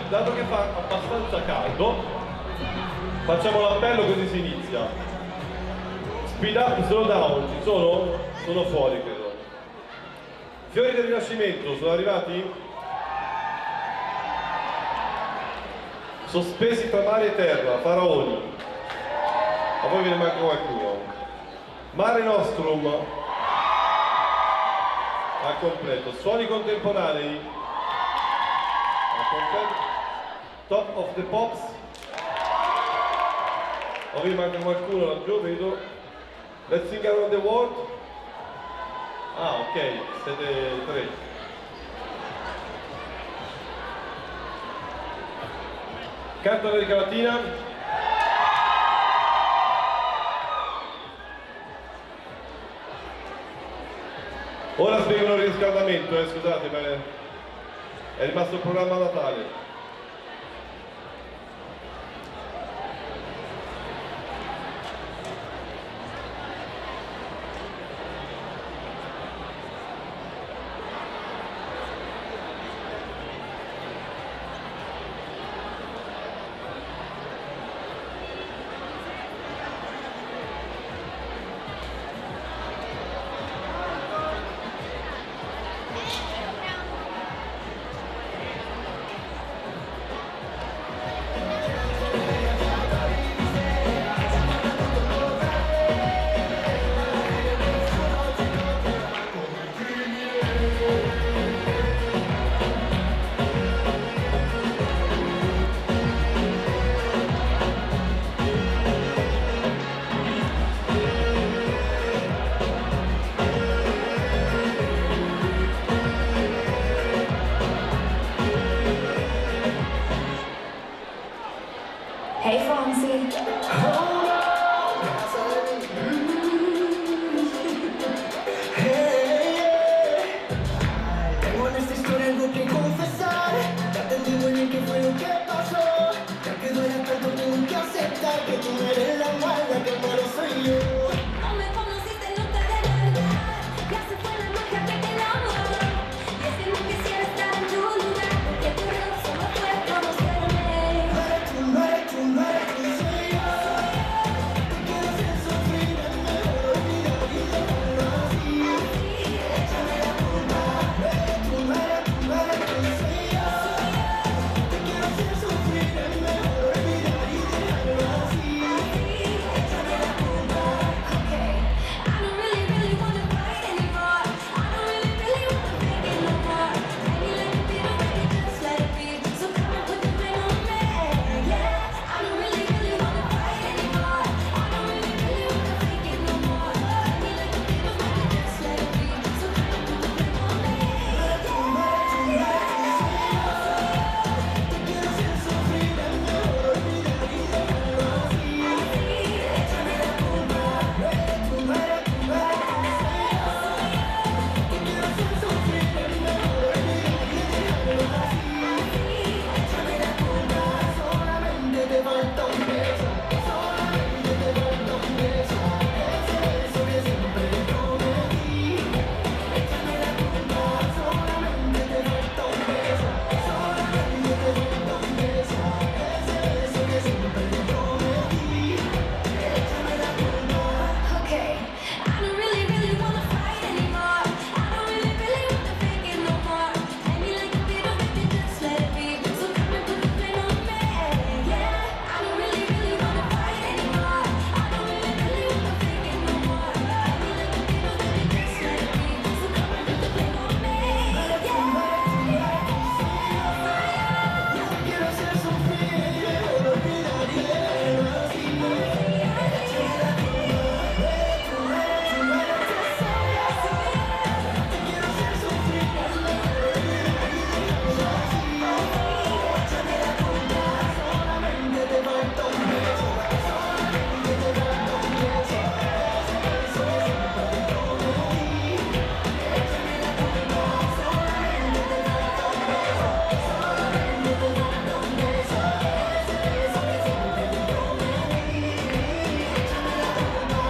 dato che fa abbastanza caldo, facciamo l'appello così si inizia. Speed up, slow down, ci sono? Sono fuori credo. Fiori del Rinascimento, sono arrivati? Sospesi tra mare e terra, faraoni. A voi ve ne manca qualcuno. Mare Nostrum. Al completo. Suoni contemporanei. Al completo. Top of the Pops. A voi manca qualcuno laggiù, vedo. Let's Sing Around the World. Ah, ok, siete tre. Canto America Latina. Ora spiego il riscaldamento, scusate, ma è rimasto il programma Natale. Hey Fonzie. Tengo en esta historia algo que confesar. Ya te digo bien qué fue lo que pasó. Ya que duele tanto tengo que aceptar que tú no eres la mala, que el malo soy yo. No me conociste nunca de verdad. Ya se fue la magia que te enamoró. Y es que no quisiera estar en tu lugar, porque tu error solo fue conocerme. No eres tú, no eres tú, no eres tú, soy yo. Te quiero hacer sufrir, es mejor olvidar y dejarlo así. Échame la culpa. No eres tú, no eres tú, no eres tú, soy yo. Te quiero hacer sufrir, es mejor olvidar y dejarlo así. Échame la culpa. Okay. I don't really wanna fight anymore. I don't really wanna fake it no more. Maybe let it be, or maybe just let it be. So come and put the blame on me. Yeah. I don't really wanna fight anymore. I don't really wanna fake it no more. Maybe let it be, or maybe just let it be. So come and put the blame on me. Te quiero hacer sufrir, es mejor olvidar y dejarlo así. Échame la culpa. No eres tú, no eres tú, no eres tú, soy yo. Te quiero hacer sufrir, es mejor olvidar y dejarlo así. Échame la culpa. Solamente te falta un beso. Solamente te falta un beso. Ese beso que siempre te prometí. Échame la culpa. Solamente te falta un beso. Solamente te falta un beso. Ese beso que siempre te prometí. Échame la culpa. Okay. I don't really wanna fight anymore. I don't really wanna fake it no more. Maybe let it be, or maybe just let it be. So come and put the blame on me. Yeah. I don't really wanna fight anymore. I don't really wanna fake it no more. Maybe let it be, or maybe just let it be. So come and put the blame on me. Quiero hacer sufrir, es mejor olvidar y dejarlo así. Échame la culpa. No eres tú, no eres tú, no eres tú, soy yo. Te quiero hacer sufrir, es mejor olvidar y dejarlo así. Échame la culpa. Solamente te falta un beso. Solamente te falta un beso. Ese beso que siempre te prometí. Échame la culpa. Solamente te falta un beso. Solamente te falta un beso. Ese beso que siempre te prometí. Échame la culpa.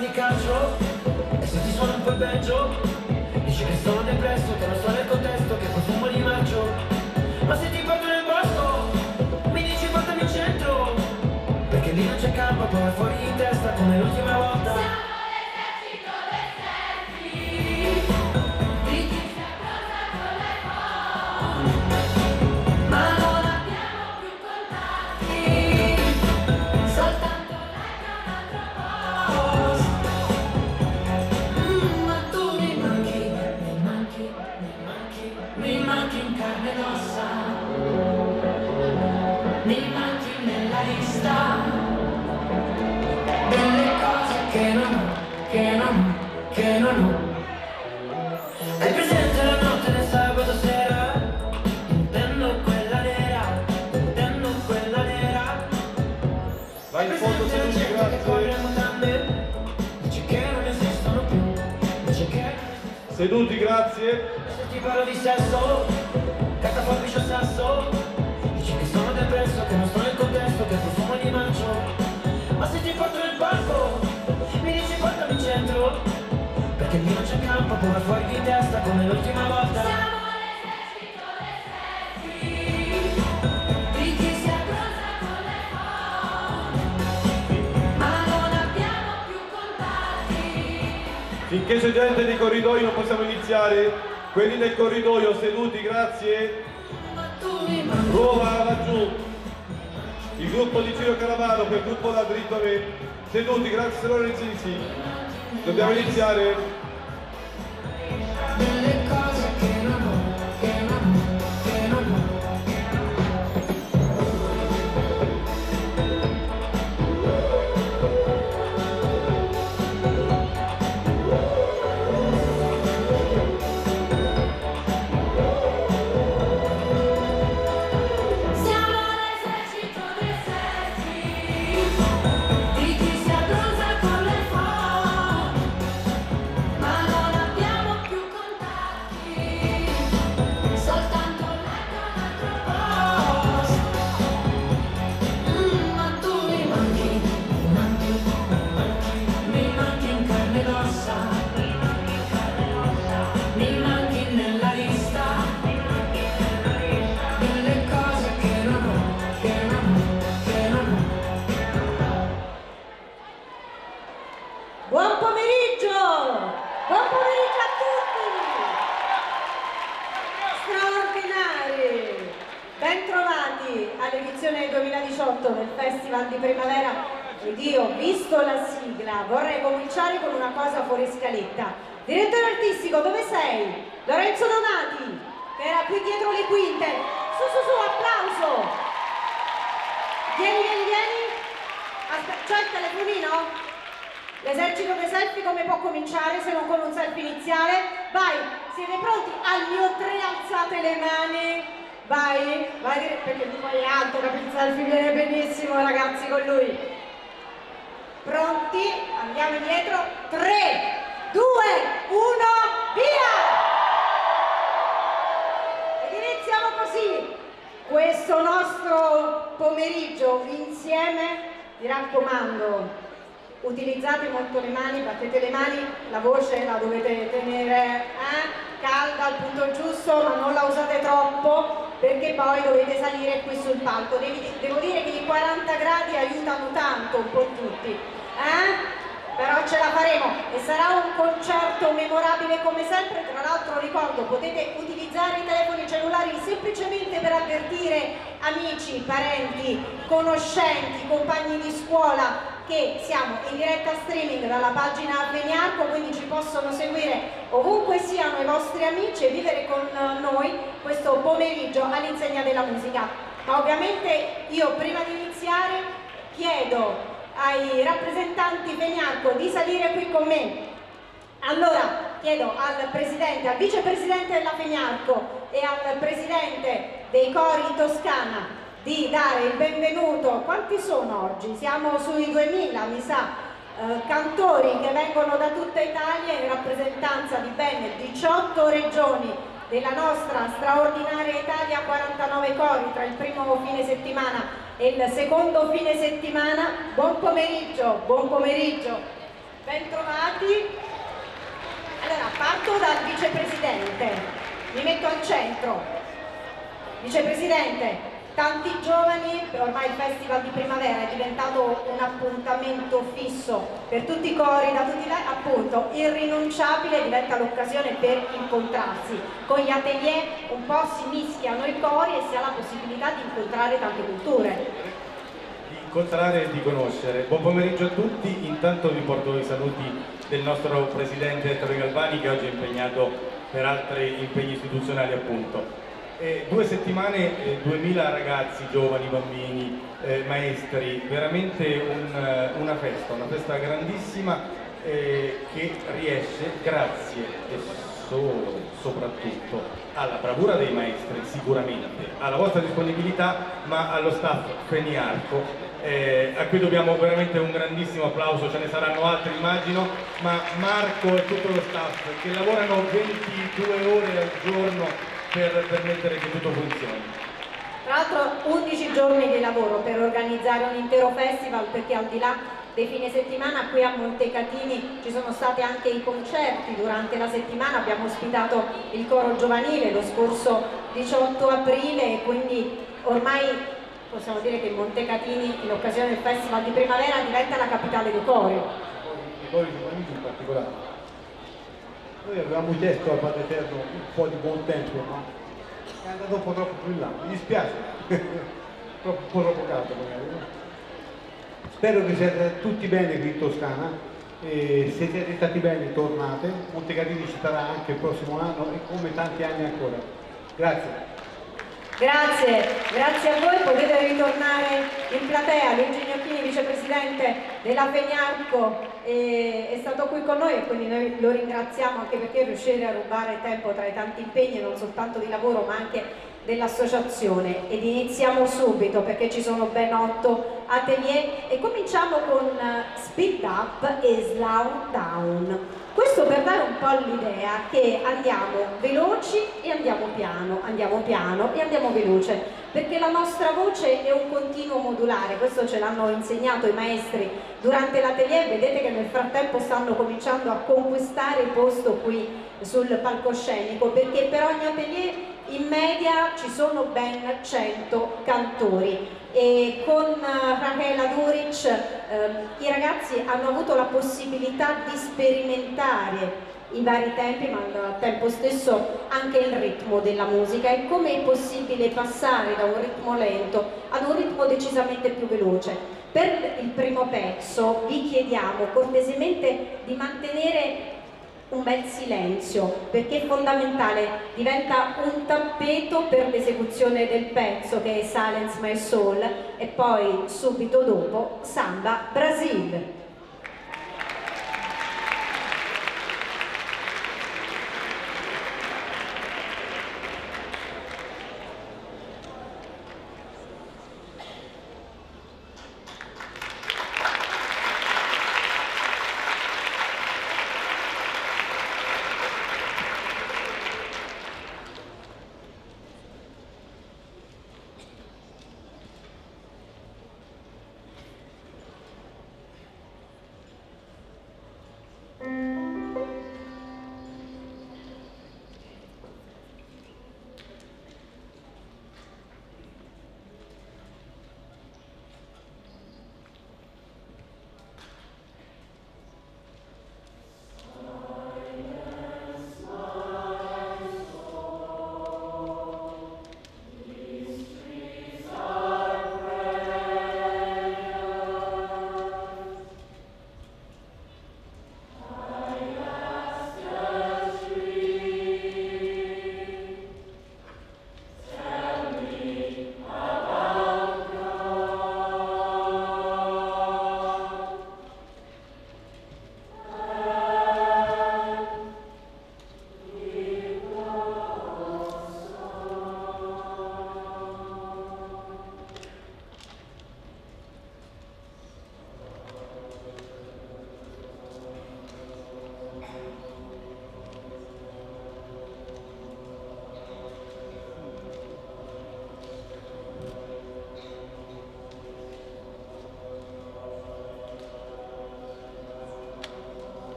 di calcio e se ti suona un po' il banjo dici che sono depresso, che non sto nel contesto, che profumo di maggio. Ma se ti porto nel bosco mi dici portami in centro, perché lì non c'è campo, poi vai fuori di testa come l'ultima volta. Siamo l'esercito dei selfie, di chi si approda con le phone, ma non abbiamo più contatti, soltanto like a un altro post. Ma tu mi manchi, mi manchi in carne ed ossa, mi manchi nella lista delle cose che non ho, che non ho. Hai presente la notte del sabato sera? Intendo quella nera, intendo quella nera. Vai in fondo seduti, Che grazie. corre le mutande, dice che non esistono più, dice che Seduti, grazie. se ti parlo di sesso, carta forbice o sasso, dici che sono depresso, che non sto nel contesto, che profumo di maggio. Ma se ti porto nel parco, mi dici portami in centro, perché lì non c'è campo, poi vai fuori di testa come l'ultima volta. Siamo l'esercito dei selfie, di chi si abbronza con le phone, ma non abbiamo più contatti. Finché c'è gente nei corridoi non possiamo iniziare. Quelli nel corridoio seduti, grazie. Ma tu mi manchi. Prova laggiù. Il gruppo di Ciro Calamaro, quel gruppo da dritto a me. Seduti, grazie Lorenzini. Dobbiamo iniziare. Delle cose che non ho, che non ho, che non ho. Siamo l'esercito dei selfie, di chi si abbronza con le phone, ma non abbiamo più contatti, soltanto like a un altro post. Ma tu mi manchi, mi manchi in carne ed ossa, mi manchi nella lista delle cose che non ho, che non ho, che non ho. Buon pomeriggio! Buon pomeriggio a tutti! Straordinari! Bentrovati all'edizione 2018 del Festival di Primavera. Ed io, visto la sigla, vorrei cominciare con una cosa fuori scaletta. Direttore artistico, dove sei? Lorenzo Donati, che era qui dietro le quinte. Su, applauso! Vieni. Aspetta, c'è il telefonino? L'esercito dei selfie come può cominciare se non con un selfie iniziale? Vai, siete pronti? Al mio 3 alzate le mani. Vai, perché tu poi è alto, capito? Il selfie viene benissimo ragazzi con lui. Pronti? Andiamo indietro. 3, 2, 1, via! Ed iniziamo così questo nostro pomeriggio insieme. Mi raccomando, utilizzate molto le mani, battete le mani, la voce la dovete tenere calda al punto giusto, ma non la usate troppo perché poi dovete salire qui sul palco. Devo dire che i 40 gradi aiutano tanto un po' tutti, però ce la faremo e sarà un concerto memorabile come sempre. Tra l'altro ricordo, potete utilizzare i telefoni cellulari semplicemente per avvertire amici, parenti, conoscenti, compagni di scuola che siamo in diretta streaming dalla pagina Veniarco, quindi ci possono seguire ovunque siano i vostri amici e vivere con noi questo pomeriggio all'insegna della musica. Ma ovviamente io prima di iniziare chiedo ai rappresentanti Veniarco di salire qui con me. Allora chiedo al presidente, al vicepresidente della Veniarco e al presidente dei cori Toscana di dare il benvenuto. Quanti sono oggi? Siamo sui 2000 mi sa, cantori che vengono da tutta Italia in rappresentanza di ben 18 regioni della nostra straordinaria Italia, 49 cori tra il primo fine settimana e il secondo fine settimana. Buon pomeriggio, buon pomeriggio. Bentrovati. Allora, parto dal vicepresidente, mi metto al centro. Vicepresidente, tanti giovani, ormai il Festival di Primavera è diventato un appuntamento fisso per tutti i cori, da tutti appunto, irrinunciabile, diventa l'occasione per incontrarsi. Con gli atelier un po' si mischiano i cori e si ha la possibilità di incontrare tante culture. Incontrare e di conoscere. Buon pomeriggio a tutti, intanto vi porto i saluti del nostro presidente Ettore Galvani, che oggi è impegnato per altri impegni istituzionali appunto. 2 settimane, 2000 ragazzi, giovani, bambini, maestri, veramente una festa grandissima che riesce grazie e solo, soprattutto alla bravura dei maestri sicuramente, alla vostra disponibilità, ma allo staff Feniarco, a cui dobbiamo veramente un grandissimo applauso. Ce ne saranno altri immagino, ma Marco e tutto lo staff che lavorano 22 ore al giorno per permettere che tutto funzioni. Tra l'altro 11 giorni di lavoro per organizzare un intero festival, perché al di là dei fine settimana qui a Montecatini ci sono stati anche i concerti durante la settimana, abbiamo ospitato il coro giovanile lo scorso 18 aprile e quindi ormai possiamo dire che Montecatini in occasione del Festival di Primavera diventa la capitale dei cori. I cori giovanili in particolare. Noi avevamo chiesto al Padre Eterno un po' di buon tempo, ma è andato un po' troppo più in là. Mi dispiace, un po' troppo caldo magari. No? Spero che siate tutti bene qui in Toscana, e se siete stati bene tornate. Montecatini ci sarà anche il prossimo anno e come tanti anni ancora. Grazie. Grazie a voi, potete ritornare in platea. Luigi Gnocchini, vicepresidente della Feniarco, è stato qui con noi e quindi noi lo ringraziamo anche perché riuscire a rubare tempo tra i tanti impegni non soltanto di lavoro ma anche dell'associazione. Ed iniziamo subito perché ci sono ben 8 atelier e cominciamo con Speed Up e Slow Down. Questo per dare un po' l'idea che andiamo veloci e andiamo piano e andiamo veloce, perché la nostra voce è un continuo modulare, questo ce l'hanno insegnato i maestri durante l'atelier. Vedete che nel frattempo stanno cominciando a conquistare il posto qui sul palcoscenico, perché per ogni atelier in media ci sono ben 100 cantori. E con Rachela Duric i ragazzi hanno avuto la possibilità di sperimentare i vari tempi, ma al tempo stesso anche il ritmo della musica e come è possibile passare da un ritmo lento ad un ritmo decisamente più veloce. Per il primo pezzo vi chiediamo cortesemente di mantenere un bel silenzio, perché è fondamentale, diventa un tappeto per l'esecuzione del pezzo che è Silence My Soul e poi subito dopo Samba Brasil.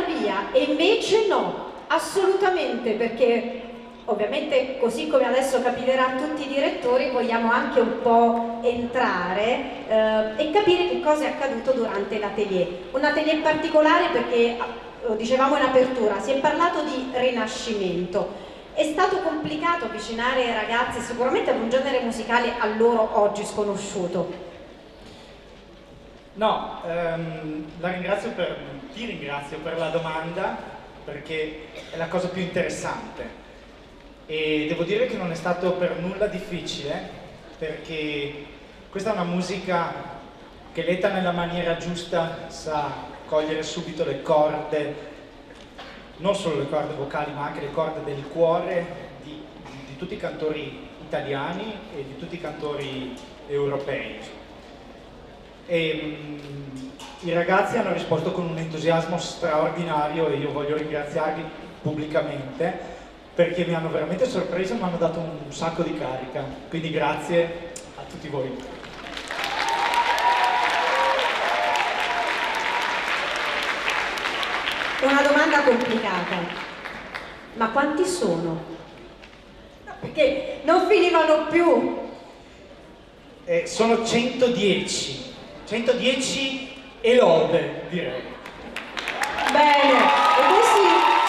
andare via e invece no, assolutamente, perché ovviamente così come adesso capiterà a tutti i direttori vogliamo anche un po' entrare e capire che cosa è accaduto durante l'atelier. Un atelier particolare perché, lo dicevamo in apertura, si è parlato di rinascimento. È stato complicato avvicinare i ragazzi sicuramente ad un genere musicale a loro oggi sconosciuto. No, ti ringrazio per la domanda perché è la cosa più interessante e devo dire che non è stato per nulla difficile perché questa è una musica che letta nella maniera giusta sa cogliere subito le corde, non solo le corde vocali ma anche le corde del cuore di tutti i cantori italiani e di tutti i cantori europei. E i ragazzi hanno risposto con un entusiasmo straordinario e io voglio ringraziarli pubblicamente perché mi hanno veramente sorpreso e mi hanno dato un sacco di carica, quindi grazie a tutti voi. Una domanda complicata, ma quanti sono? Perché non finivano più. Sono 110 e lode, direi. Bene, e questi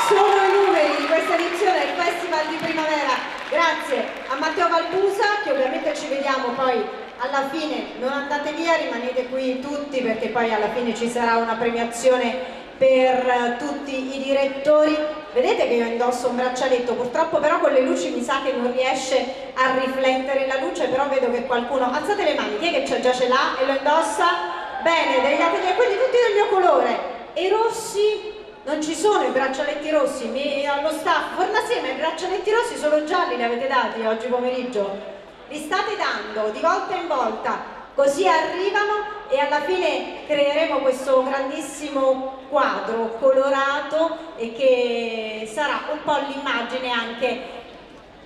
sono i numeri di questa edizione del Festival di Primavera. Grazie a Matteo Valpusa, che ovviamente ci vediamo poi alla fine, non andate via, rimanete qui tutti perché poi alla fine ci sarà una premiazione per tutti i direttori. Vedete che io indosso un braccialetto, purtroppo però con le luci mi sa che non riesce a riflettere la luce, però vedo che qualcuno, alzate le mani, chi è che già ce l'ha e lo indossa? Bene, degli atelier, quelli tutti del mio colore. E rossi? Non ci sono i braccialetti rossi, allo staff, Fornasia, ma i braccialetti rossi sono gialli, li avete dati oggi pomeriggio? Li state dando di volta in volta, così arrivano e alla fine creeremo questo grandissimo quadro colorato e che sarà un po' l'immagine anche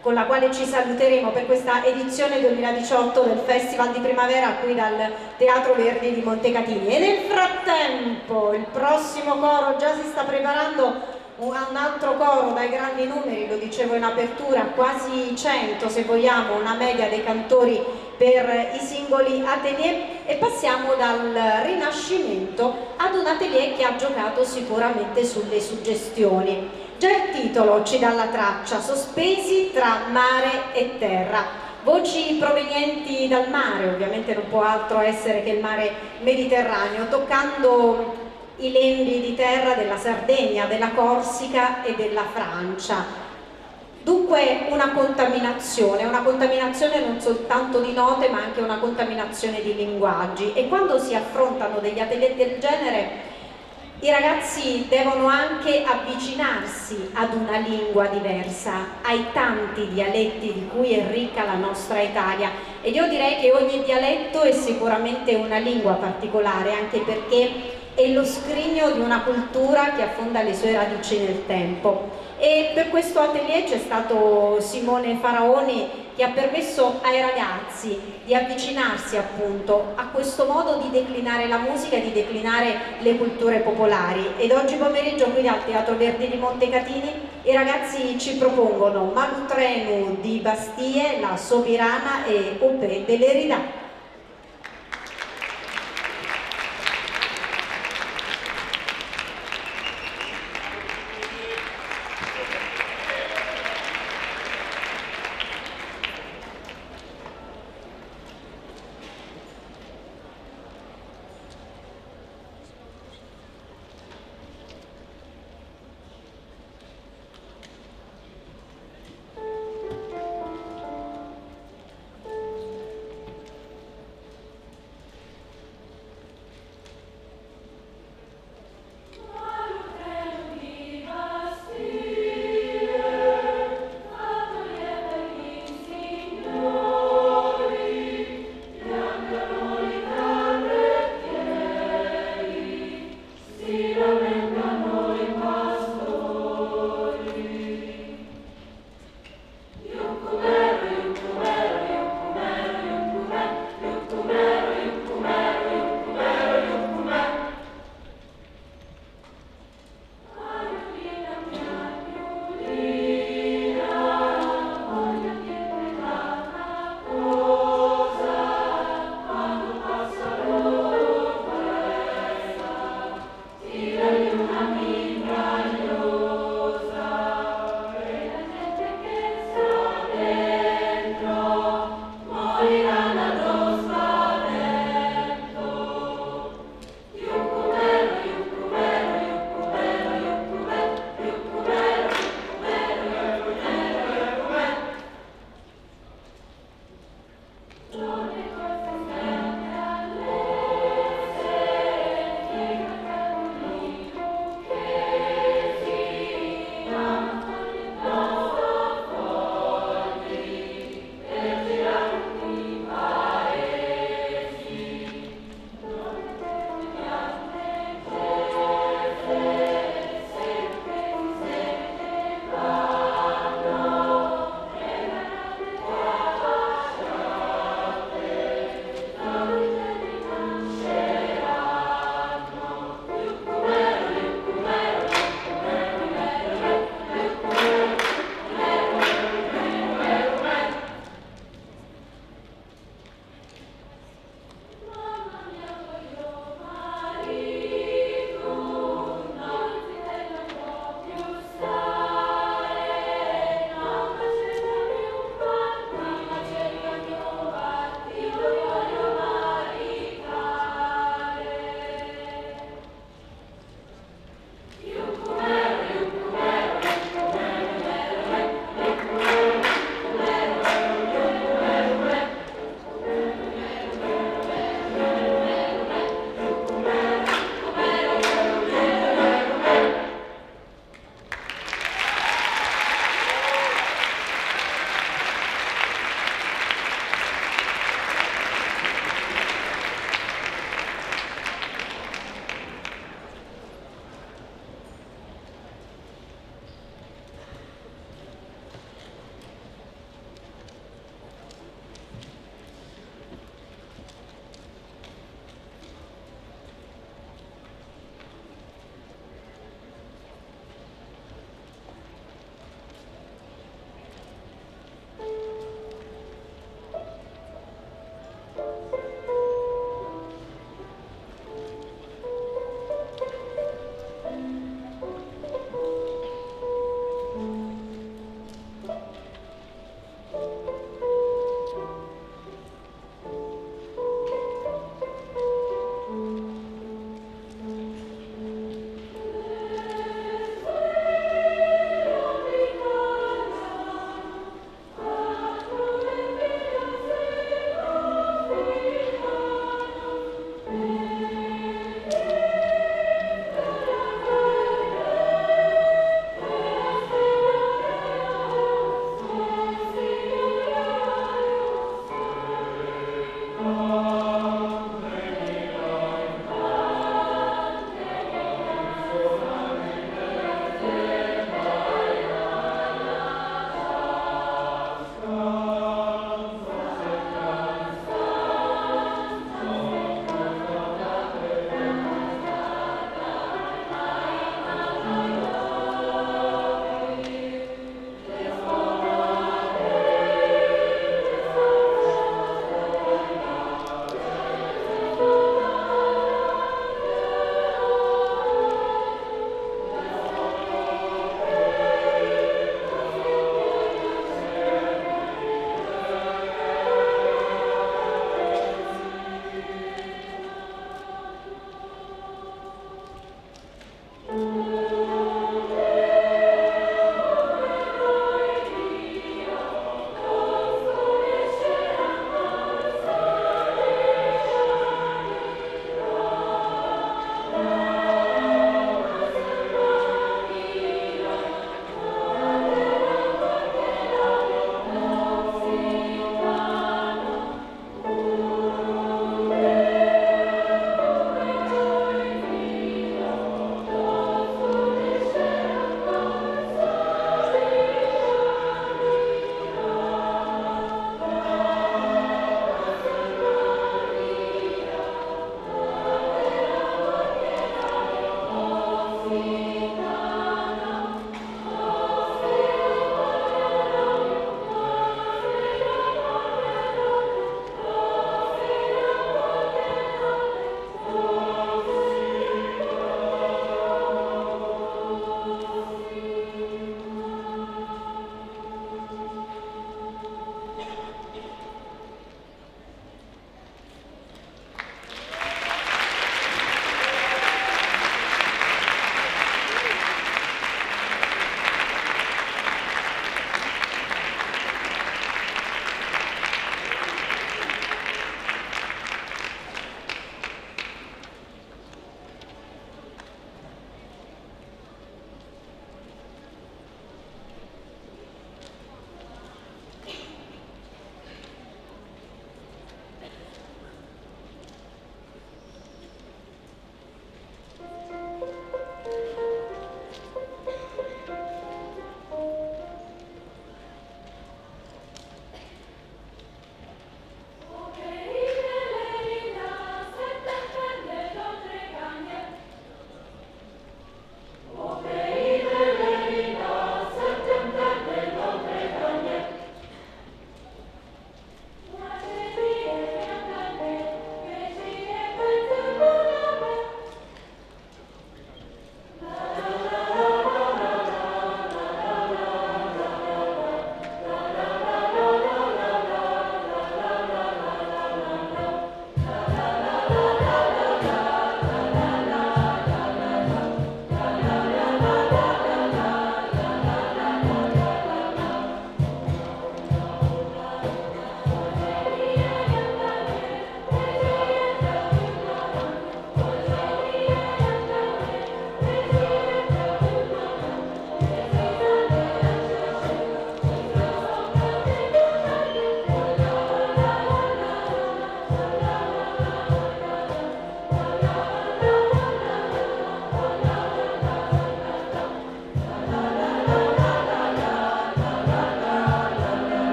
con la quale ci saluteremo per questa edizione 2018 del Festival di Primavera qui dal Teatro Verdi di Montecatini. E nel frattempo il prossimo coro già si sta preparando, un altro coro dai grandi numeri, lo dicevo in apertura, quasi 100 se vogliamo, una media dei cantori per i singoli atelier, e passiamo dal Rinascimento ad un atelier che ha giocato sicuramente sulle suggestioni. Già il titolo ci dà la traccia, sospesi tra mare e terra. Voci provenienti dal mare, ovviamente non può altro essere che il mare Mediterraneo, toccando i lembi di terra della Sardegna, della Corsica e della Francia. Dunque una contaminazione non soltanto di note ma anche una contaminazione di linguaggi, e quando si affrontano degli atelier del genere i ragazzi devono anche avvicinarsi ad una lingua diversa, ai tanti dialetti di cui è ricca la nostra Italia, e io direi che ogni dialetto è sicuramente una lingua particolare, anche perché è lo scrigno di una cultura che affonda le sue radici nel tempo. E per questo atelier c'è stato Simone Faraoni che ha permesso ai ragazzi di avvicinarsi appunto a questo modo di declinare la musica e di declinare le culture popolari. Ed oggi pomeriggio qui al Teatro Verdi di Montecatini i ragazzi ci propongono Malutrenu di Bastie, la Sobirana e Opè dell'Eridà.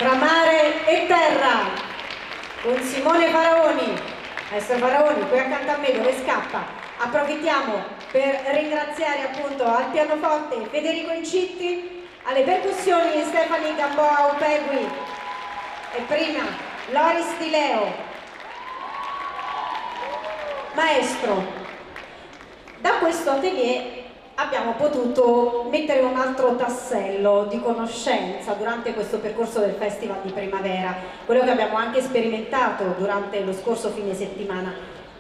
tra mare e terra, con Simone Faraoni. Maestro Faraoni, qui accanto a me, dove scappa? Approfittiamo per ringraziare appunto al pianoforte Federico Incitti, alle percussioni Stefani Gamboa Upegui e prima Loris Di Leo. Maestro, da questo atelier abbiamo potuto mettere un altro tassello di conoscenza durante questo percorso del Festival di Primavera, quello che abbiamo anche sperimentato durante lo scorso fine settimana,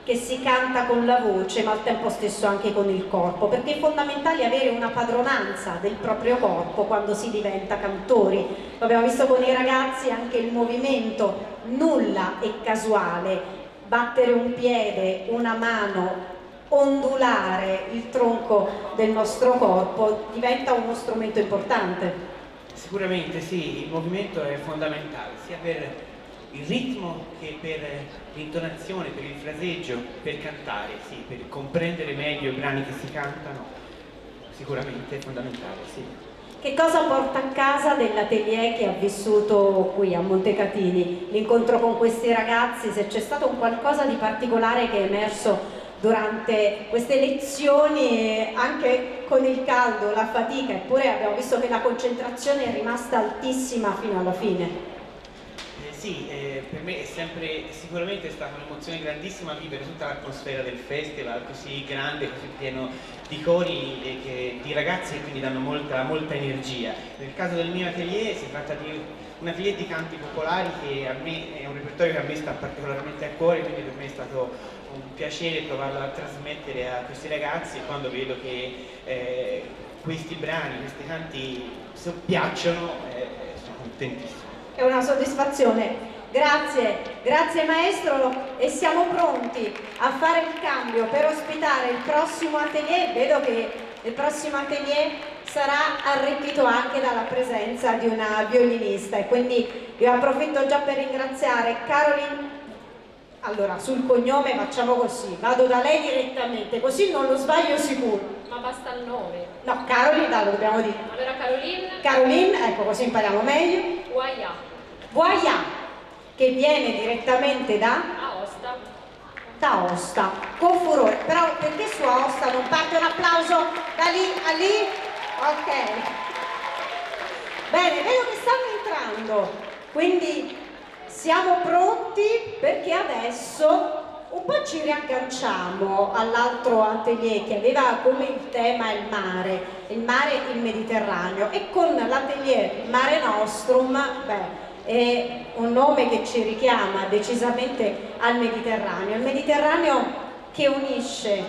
che si canta con la voce ma al tempo stesso anche con il corpo, perché è fondamentale avere una padronanza del proprio corpo quando si diventa cantori. Lo abbiamo visto con i ragazzi, anche il movimento nulla è casuale, battere un piede, una mano, ondulare il tronco del nostro corpo diventa uno strumento importante. Sicuramente sì, il movimento è fondamentale sia per il ritmo che per l'intonazione, per il fraseggio, per cantare, sì, per comprendere meglio i brani che si cantano, sicuramente è fondamentale, sì. Che cosa porta a casa dell'atelier che ha vissuto qui a Montecatini? L'incontro con questi ragazzi, se c'è stato un qualcosa di particolare che è emerso durante queste lezioni, anche con il caldo, la fatica, eppure abbiamo visto che la concentrazione è rimasta altissima fino alla fine. Sì, per me è sempre, sicuramente è stata un'emozione grandissima vivere tutta l'atmosfera del festival, così grande, così pieno di cori e di ragazzi che quindi danno molta energia. Nel caso del mio atelier si tratta di un atelier di canti popolari che a me è un repertorio che a me sta particolarmente a cuore, quindi per me è stato un piacere provarlo a trasmettere a questi ragazzi, e quando vedo che questi brani, questi canti piacciono, sono contentissimo. È una soddisfazione. Grazie, grazie maestro, e siamo pronti a fare il cambio per ospitare il prossimo atelier. Vedo che il prossimo atelier sarà arricchito anche dalla presenza di una violinista, e quindi io approfitto già per ringraziare Caroline. Allora, sul cognome facciamo così, vado da lei direttamente, così non lo sbaglio sicuro. Ma basta il nome. No, Caroline, lo dobbiamo dire. Allora Caroline Caroline, ecco, così impariamo meglio. Guaia, Voia, che viene direttamente da Aosta. con furore. Però perché su Aosta non parte un applauso da lì a lì? Ok. Bene, vedo che stanno entrando, quindi siamo pronti, perché adesso un po' ci riagganciamo all'altro atelier che aveva come il tema il mare e il Mediterraneo, e con l'atelier Mare Nostrum, è un nome che ci richiama decisamente al Mediterraneo. Il Mediterraneo che unisce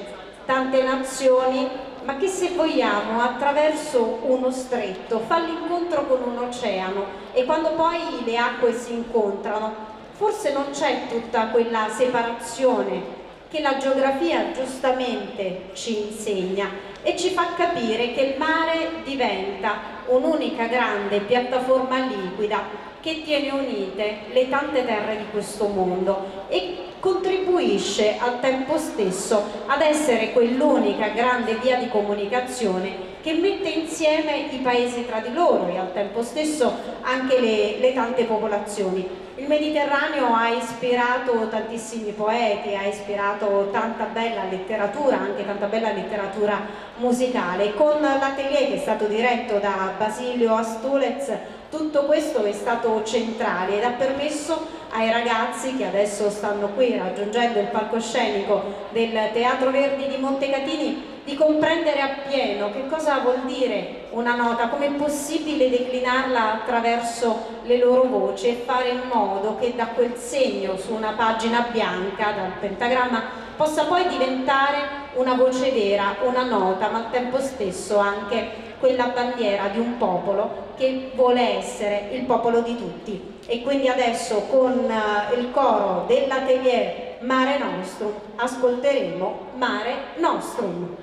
tante nazioni, ma che, se vogliamo, attraverso uno stretto fa l'incontro con un oceano, e quando poi le acque si incontrano forse non c'è tutta quella separazione che la geografia giustamente ci insegna e ci fa capire che il mare diventa un'unica grande piattaforma liquida che tiene unite le tante terre di questo mondo e contribuisce al tempo stesso ad essere quell'unica grande via di comunicazione che mette insieme i paesi tra di loro e al tempo stesso anche le tante popolazioni. Il Mediterraneo ha ispirato tantissimi poeti, ha ispirato tanta bella letteratura, anche tanta bella letteratura musicale. Con l'atelier che è stato diretto da Basilio Astulez, tutto questo è stato centrale ed ha permesso ai ragazzi che adesso stanno qui raggiungendo il palcoscenico del Teatro Verdi di Montecatini di comprendere appieno che cosa vuol dire una nota, come è possibile declinarla attraverso le loro voci e fare in modo che da quel segno su una pagina bianca, dal pentagramma, possa poi diventare una voce vera, una nota, ma al tempo stesso anche quella bandiera di un popolo che vuole essere il popolo di tutti. E quindi adesso con il coro dell'atelier Mare Nostrum ascolteremo Mare Nostrum.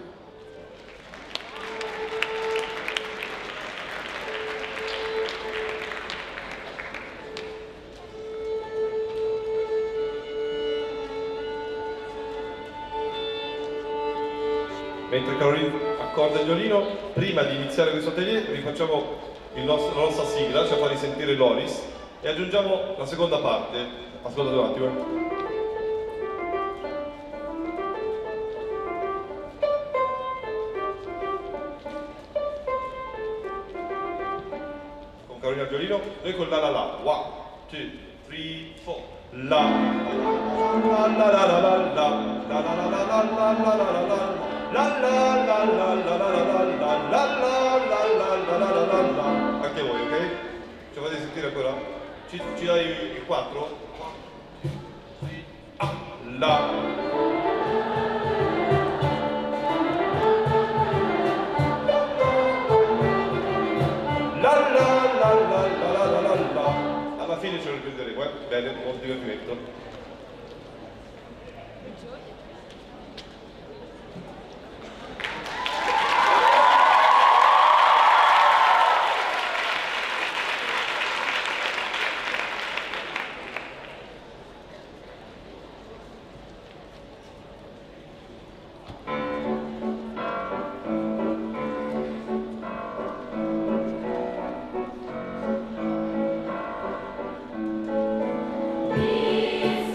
Mentre Caroline accorda il violino, prima di iniziare questo atelier rifacciamo la nostra sigla, cioè fa risentire Loris, e aggiungiamo la seconda parte. Ascoltate un attimo. Con Carolina al violino, noi con la la la. 1, 2, 3, 4. La la la la la la la la la la la la la la la la la. La la la la la la la la la la la la la la. Anche voi, ok? Ci fate sentire ancora? Ci dai il 4? La la la la la la la la la. Alla fine ce lo riprenderemo, bene, buon divertimento. This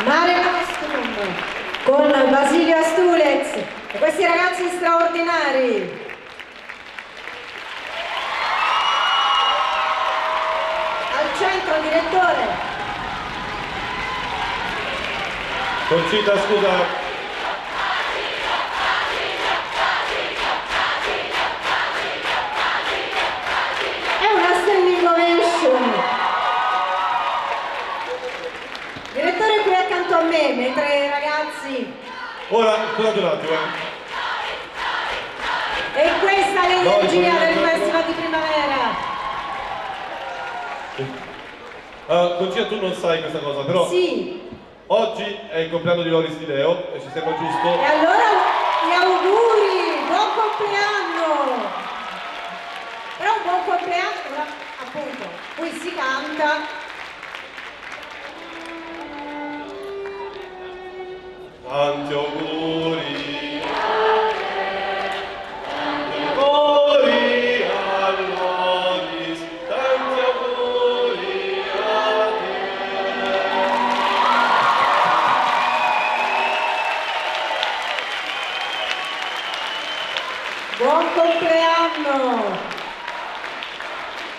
Mare Nostrum con Basilio Astulez e questi ragazzi straordinari. Al centro, direttore. Concita, scusa. È una standing ovation. Direttore qui accanto a me, mentre i ragazzi... Ora, scusate un attimo. E questa è l'energia No, del no, no. Festival di Primavera. Concita, tu non sai questa cosa, però Sì, oggi è il compleanno di Loris Di Leo e ci sembra giusto. e allora gli auguri, buon compleanno! Però un buon compleanno, appunto, qui si canta. Tanti auguri. Tanti auguri a Loris, tanti auguri a te. Buon compleanno!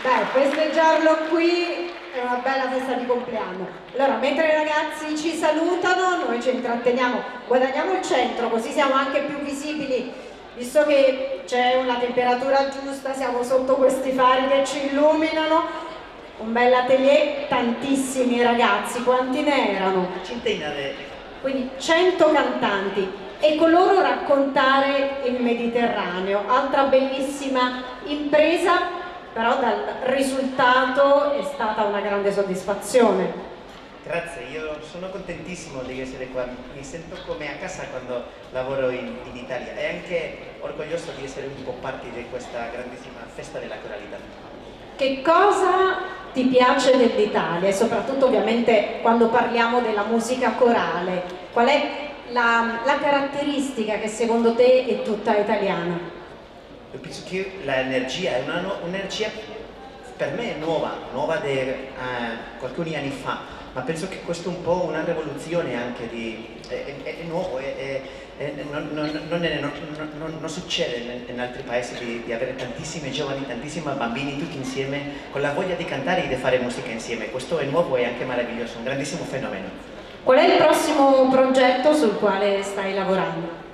Dai, festeggiarlo qui è una bella festa di compleanno. Allora, mentre i ragazzi ci salutano, noi ci intratteniamo, guadagniamo il centro, così siamo anche più visibili, visto che c'è una temperatura giusta, siamo sotto questi fari che ci illuminano. Un bel atelier, tantissimi ragazzi, quanti ne erano? Quindi 100 cantanti e con loro raccontare il Mediterraneo, altra bellissima impresa, però dal risultato è stata una grande soddisfazione. Grazie, io sono contentissimo di essere qua, mi sento come a casa quando lavoro in Italia e anche orgoglioso di essere un po' parte di questa grandissima festa della coralità. Che cosa ti piace dell'Italia e soprattutto ovviamente quando parliamo della musica corale? Qual è la caratteristica che secondo te è tutta italiana? Io penso che l'energia è un'energia per me nuova di alcuni anni fa, ma penso che questo è un po' una rivoluzione anche è nuovo, non succede in altri paesi di avere tantissimi giovani, tantissimi bambini tutti insieme con la voglia di cantare e di fare musica insieme. Questo è nuovo e anche meraviglioso, un grandissimo fenomeno. Qual è il prossimo progetto sul quale stai lavorando?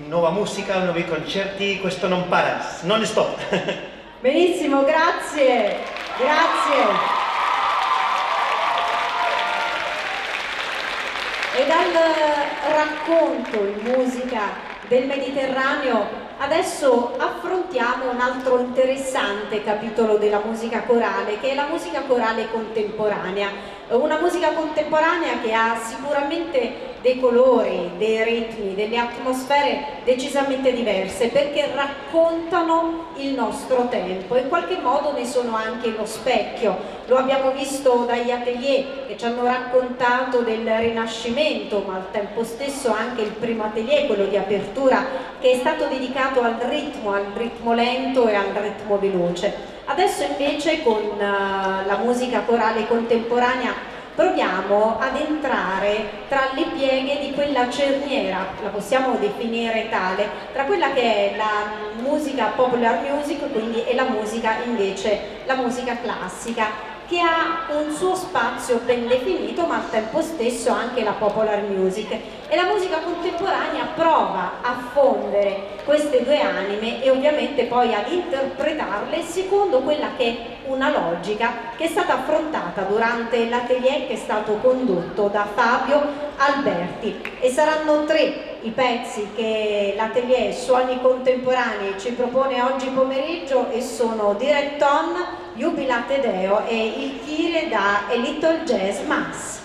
Nuova musica, nuovi concerti, questo non para, non stop. Benissimo, grazie, grazie. E dal racconto in musica del Mediterraneo adesso affrontiamo un altro interessante capitolo della musica corale, che è la musica corale contemporanea. Una musica contemporanea che ha sicuramente dei colori, dei ritmi, delle atmosfere decisamente diverse, perché raccontano il nostro tempo e in qualche modo ne sono anche lo specchio. Lo abbiamo visto dagli atelier che ci hanno raccontato del Rinascimento, ma al tempo stesso anche il primo atelier, quello di apertura, che è stato dedicato al ritmo lento e al ritmo veloce. Adesso invece con la musica corale contemporanea proviamo ad entrare tra le pieghe di quella cerniera, la possiamo definire tale, tra quella che è la musica popular music, quindi, e la musica invece, la musica classica, che ha un suo spazio ben definito, ma al tempo stesso anche la popular music. E la musica contemporanea prova a fondere queste due anime e ovviamente poi ad interpretarle secondo quella che è una logica che è stata affrontata durante l'atelier che è stato condotto da Fabio Alberti. E saranno 3 i pezzi che l'atelier Suoni Contemporanei ci propone oggi pomeriggio e sono Diretton, Jubilate Deo e Il Kyrie da A Little Jazz Mass.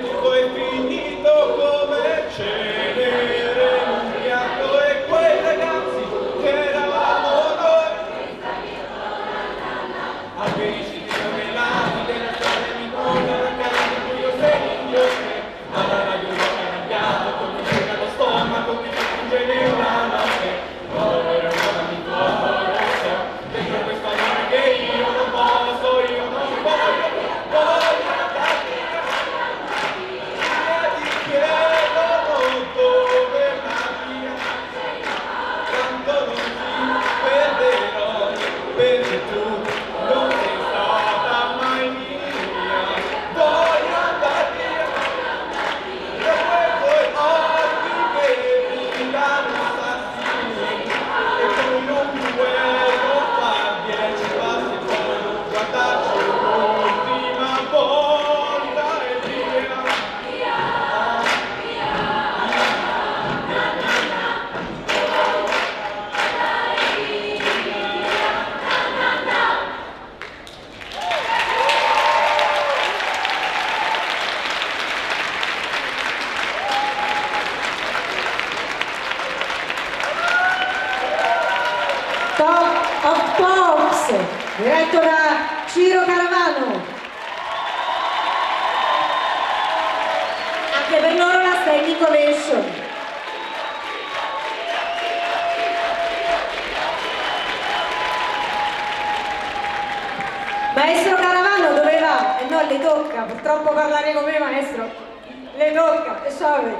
tutto è finito come cenere in un piatto e diretto da Ciro Caravano. Anche per loro la standing ovation. Maestro Caravano dove va? E no, le tocca, purtroppo parlare con me maestro, le tocca, e sorry.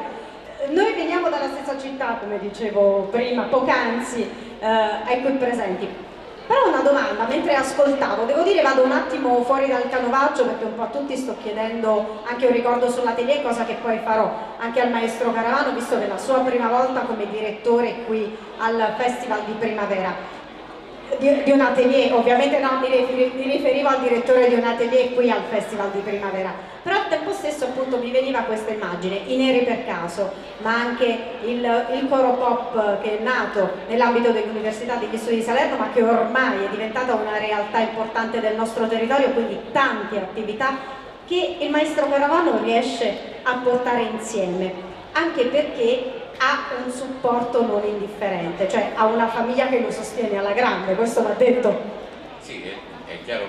Noi veniamo dalla stessa città, come dicevo prima, poc'anzi, ai qui presenti. Però una domanda, mentre ascoltavo, devo dire vado un attimo fuori dal canovaccio perché un po' a tutti sto chiedendo anche un ricordo sull'atelier, cosa che poi farò anche al maestro Caravano, visto che è la sua prima volta come direttore qui al Festival di Primavera. Di un atelier, ovviamente no, mi riferivo al direttore di un atelier qui al Festival di Primavera, però al tempo stesso appunto mi veniva questa immagine, i Neri per caso, ma anche il coro pop che è nato nell'ambito dell'Università degli Studi di Salerno, ma che ormai è diventata una realtà importante del nostro territorio, quindi tante attività che il maestro Caravano riesce a portare insieme, anche perché ha un supporto non indifferente, cioè ha una famiglia che lo sostiene alla grande, questo va detto. Sì, è chiaro,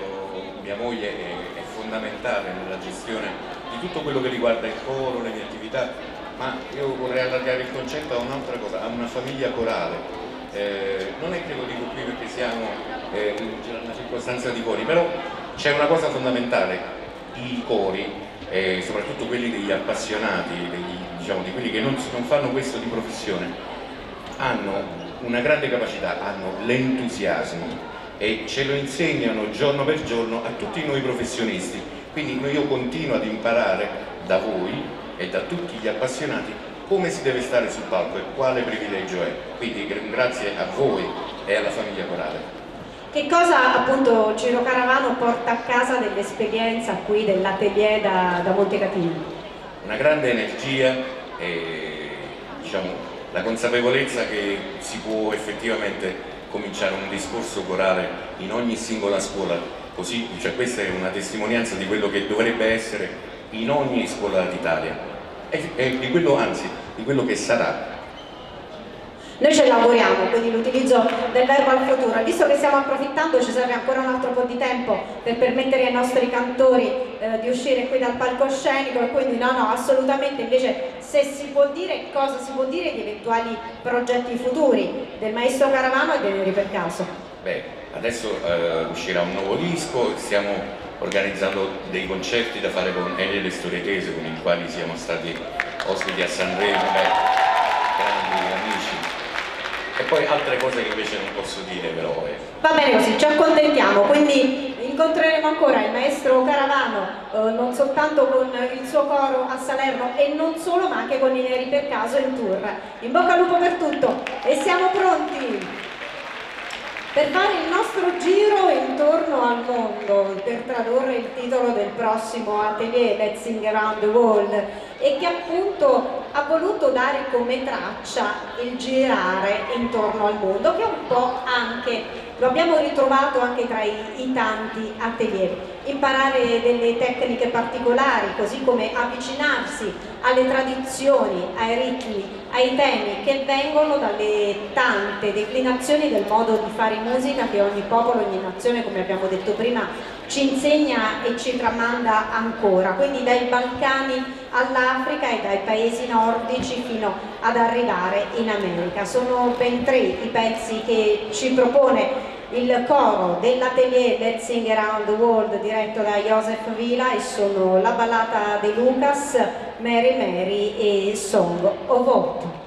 mia moglie è fondamentale nella gestione di tutto quello che riguarda il coro, le mie attività, ma io vorrei allargare il concetto a un'altra cosa, a una famiglia corale. Non è che lo dico qui perché siamo in una circostanza di cori, però c'è una cosa fondamentale, i cori, soprattutto quelli degli appassionati, diciamo, di quelli che non fanno questo di professione, hanno una grande capacità, hanno l'entusiasmo e ce lo insegnano giorno per giorno a tutti noi professionisti. Quindi io continuo ad imparare da voi e da tutti gli appassionati come si deve stare sul palco e quale privilegio è. Quindi grazie a voi e alla famiglia corale. Che cosa appunto Ciro Caravano porta a casa dell'esperienza qui dell'atelier da Montecatini? Una grande energia e diciamo, la consapevolezza che si può effettivamente cominciare un discorso corale in ogni singola scuola, così, cioè, questa è una testimonianza di quello che dovrebbe essere in ogni scuola d'Italia e di quello, anzi, di quello che sarà. Noi ce l'auguriamo, quindi l'utilizzo del verbo al futuro. Visto che stiamo approfittando, ci serve ancora un altro po' di tempo per permettere ai nostri cantori di uscire qui dal palcoscenico e quindi no, assolutamente, invece se si può dire, cosa si può dire di eventuali progetti futuri del maestro Caravano e dei Neri per caso? Beh, adesso uscirà un nuovo disco, stiamo organizzando dei concerti da fare con Elio e le Storie Tese, con i quali siamo stati ospiti a Sanremo, grandi amici. E poi altre cose che invece non posso dire, però. Va bene così, ci accontentiamo, quindi incontreremo ancora il maestro Caravano non soltanto con il suo coro a Salerno e non solo, ma anche con i Neri per caso in tour. In bocca al lupo per tutto e siamo pronti per fare il nostro giro intorno al mondo, per tradurre il titolo del prossimo atelier, Let's Sing Around the World, e che appunto ha voluto dare come traccia il girare intorno al mondo, che è un po' anche, lo abbiamo ritrovato anche tra i tanti atelier. Imparare delle tecniche particolari, così come avvicinarsi alle tradizioni, ai ritmi, ai temi che vengono dalle tante declinazioni del modo di fare musica che ogni popolo, ogni nazione, come abbiamo detto prima, ci insegna e ci tramanda ancora, quindi dai Balcani all'Africa e dai paesi nordici fino ad arrivare in America. Sono ben 3 i pezzi che ci propone il coro dell'atelier Let's Sing Around the World diretto da Joseph Vila e sono la ballata di Lucas, Mary Mary e Song of Hope.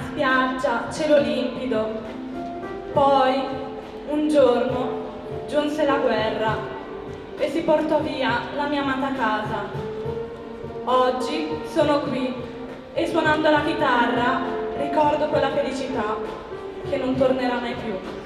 spiaggia, cielo limpido. Poi, un giorno, giunse la guerra e si portò via la mia amata casa. Oggi sono qui e suonando la chitarra ricordo quella felicità che non tornerà mai più.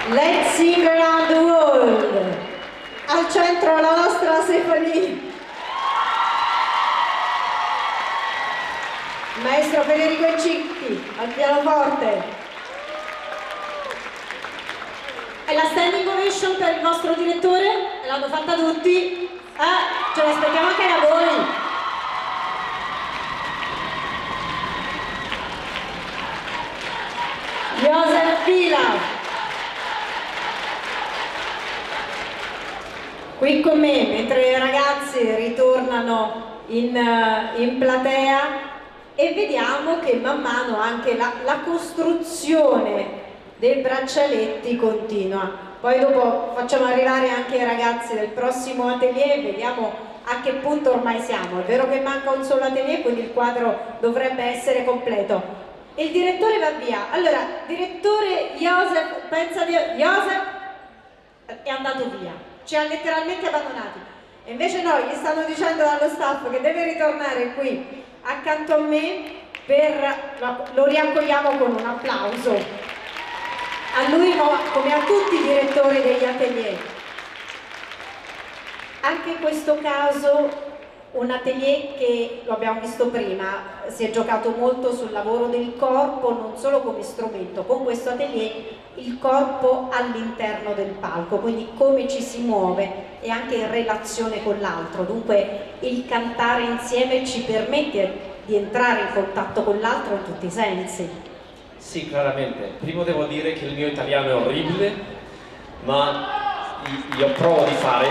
Let's Sing Around the World. Al centro la nostra Stephanie. Maestro Federico Incicchi al pianoforte. E la standing ovation per il vostro direttore? L'hanno fatta tutti? Ce l'aspettiamo anche da voi. Joseph Vila. Qui con me, mentre i ragazzi ritornano in platea e vediamo che man mano anche la costruzione dei braccialetti continua. Poi dopo facciamo arrivare anche i ragazzi del prossimo atelier e vediamo a che punto ormai siamo. È vero che manca un solo atelier, quindi il quadro dovrebbe essere completo. Il direttore va via. Allora, direttore Joseph, Joseph è andato via. Ci ha letteralmente abbandonati e invece noi gli stanno dicendo dallo staff che deve ritornare qui accanto a me lo riaccogliamo con un applauso a lui come a tutti i direttori degli atelier. Anche in questo caso un atelier che, lo abbiamo visto prima, si è giocato molto sul lavoro del corpo, non solo come strumento. Con questo atelier il corpo all'interno del palco, quindi come ci si muove e anche in relazione con l'altro. Dunque il cantare insieme ci permette di entrare in contatto con l'altro in tutti i sensi. Sì, claramente. Primo devo dire che il mio italiano è orribile, ma io provo di fare.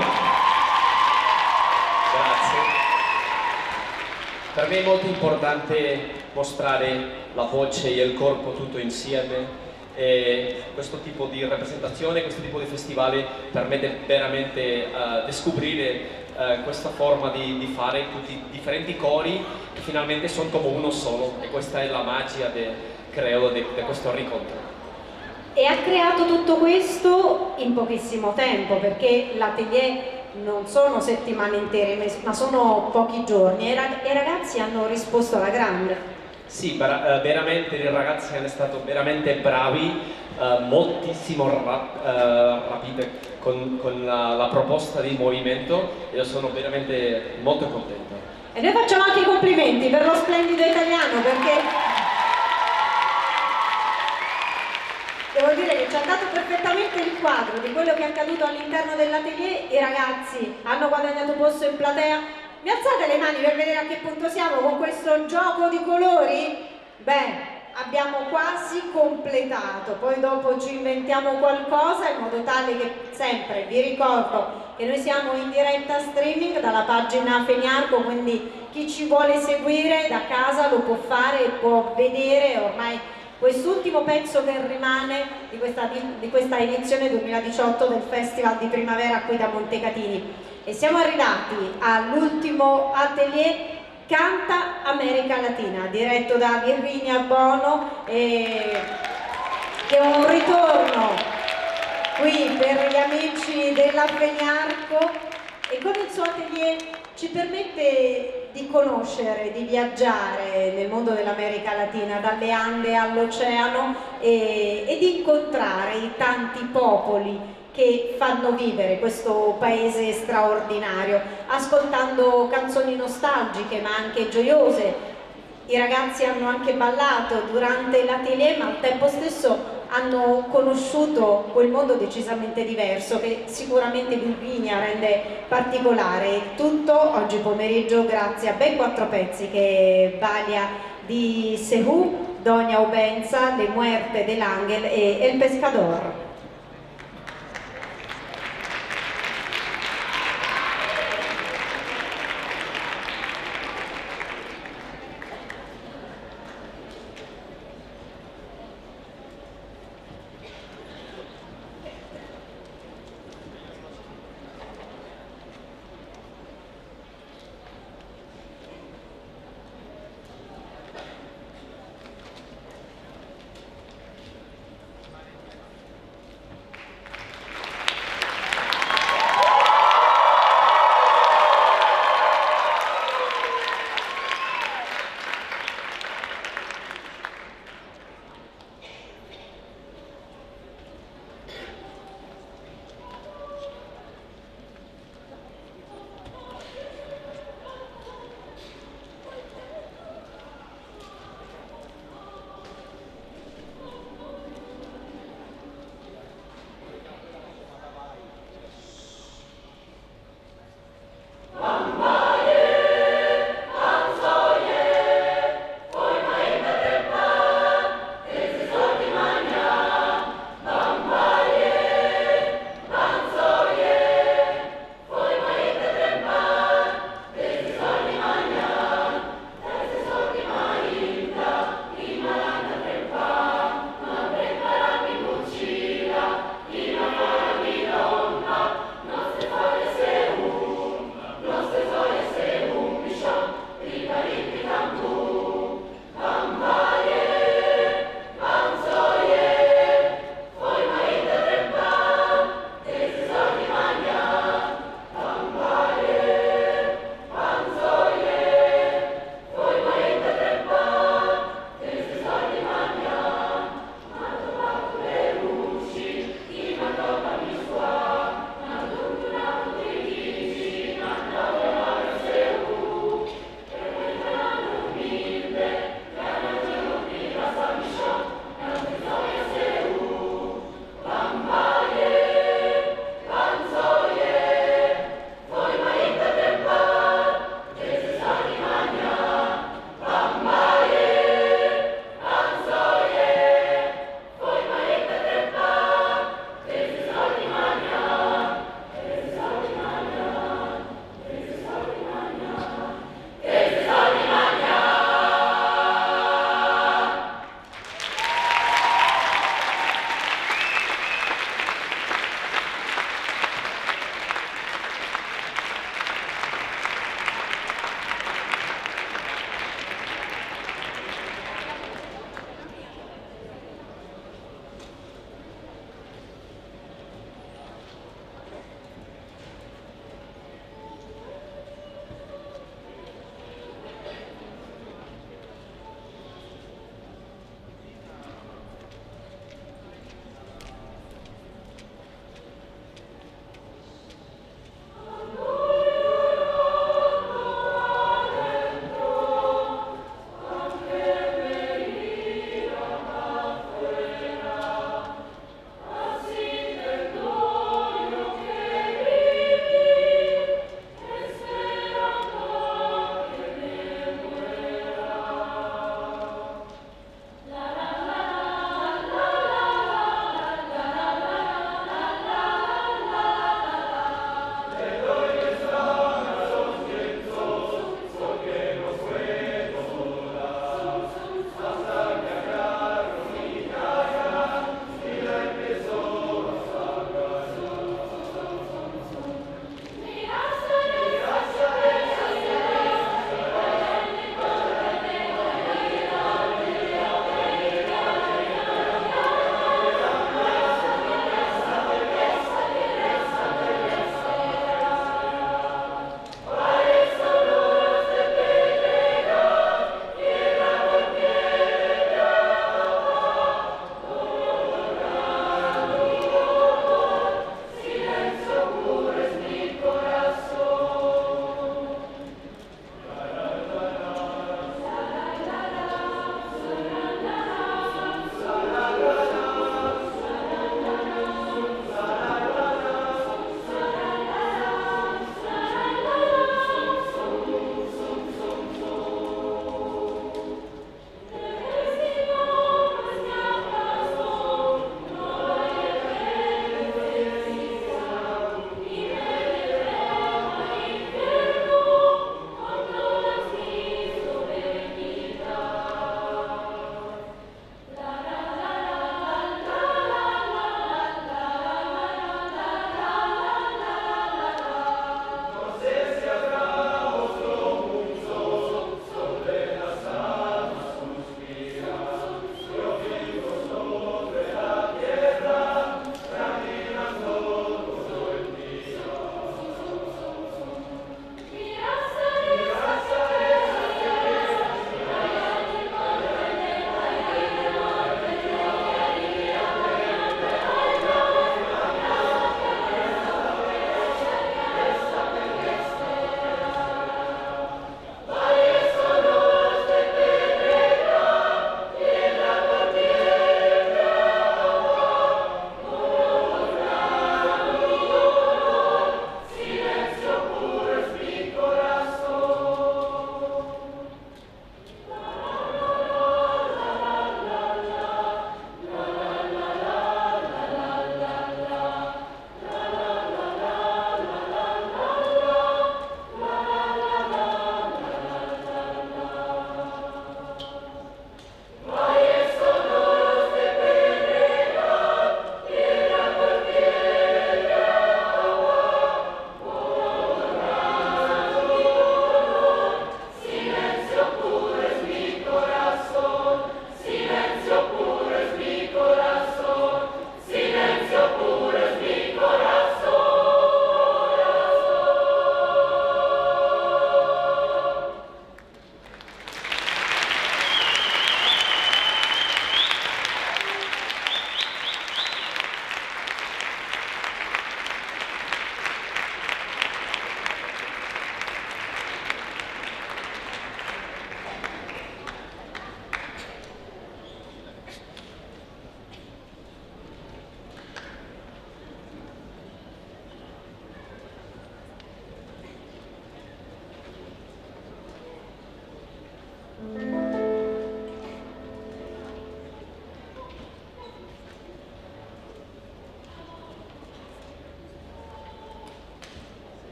Grazie. Per me è molto importante mostrare la voce e il corpo tutto insieme e questo tipo di rappresentazione, questo tipo di festivale permette veramente di scoprire questa forma di fare tutti i differenti cori che finalmente sono come uno solo e questa è la magia, credo, di questo incontro. E ha creato tutto questo in pochissimo tempo, perché l'atelier non sono settimane intere, ma sono pochi giorni e i ragazzi hanno risposto alla grande. Sì, veramente i ragazzi hanno stato veramente bravi, moltissimo rapidi con la proposta di movimento e io sono veramente molto contento. E noi facciamo anche i complimenti per lo splendido italiano, perché devo dire che ci ha dato perfettamente il quadro di quello che è accaduto all'interno dell'atelier. I ragazzi hanno guadagnato posto in platea. Mi alzate le mani per vedere a che punto siamo con questo gioco di colori? Beh, abbiamo quasi completato, poi dopo ci inventiamo qualcosa in modo tale che sempre vi ricordo che noi siamo in diretta streaming dalla pagina Feniarco, quindi chi ci vuole seguire da casa lo può fare e può vedere ormai quest'ultimo pezzo che rimane di questa edizione 2018 del Festival di Primavera qui da Montecatini. E siamo arrivati all'ultimo atelier Canta America Latina, diretto da Virginia Bono, che è un ritorno qui per gli amici della Feniarco e con il suo atelier ci permette di conoscere, di viaggiare nel mondo dell'America Latina, dalle Ande all'oceano e di incontrare i tanti popoli che fanno vivere questo paese straordinario, ascoltando canzoni nostalgiche ma anche gioiose. I ragazzi hanno anche ballato durante l'atelier, ma al tempo stesso hanno conosciuto quel mondo decisamente diverso che sicuramente Virginia rende particolare. Il tutto oggi pomeriggio grazie a ben 4 pezzi che Valia di Sehu, Doña Ubenza, Le Muerte dell'Angel e El Pescador.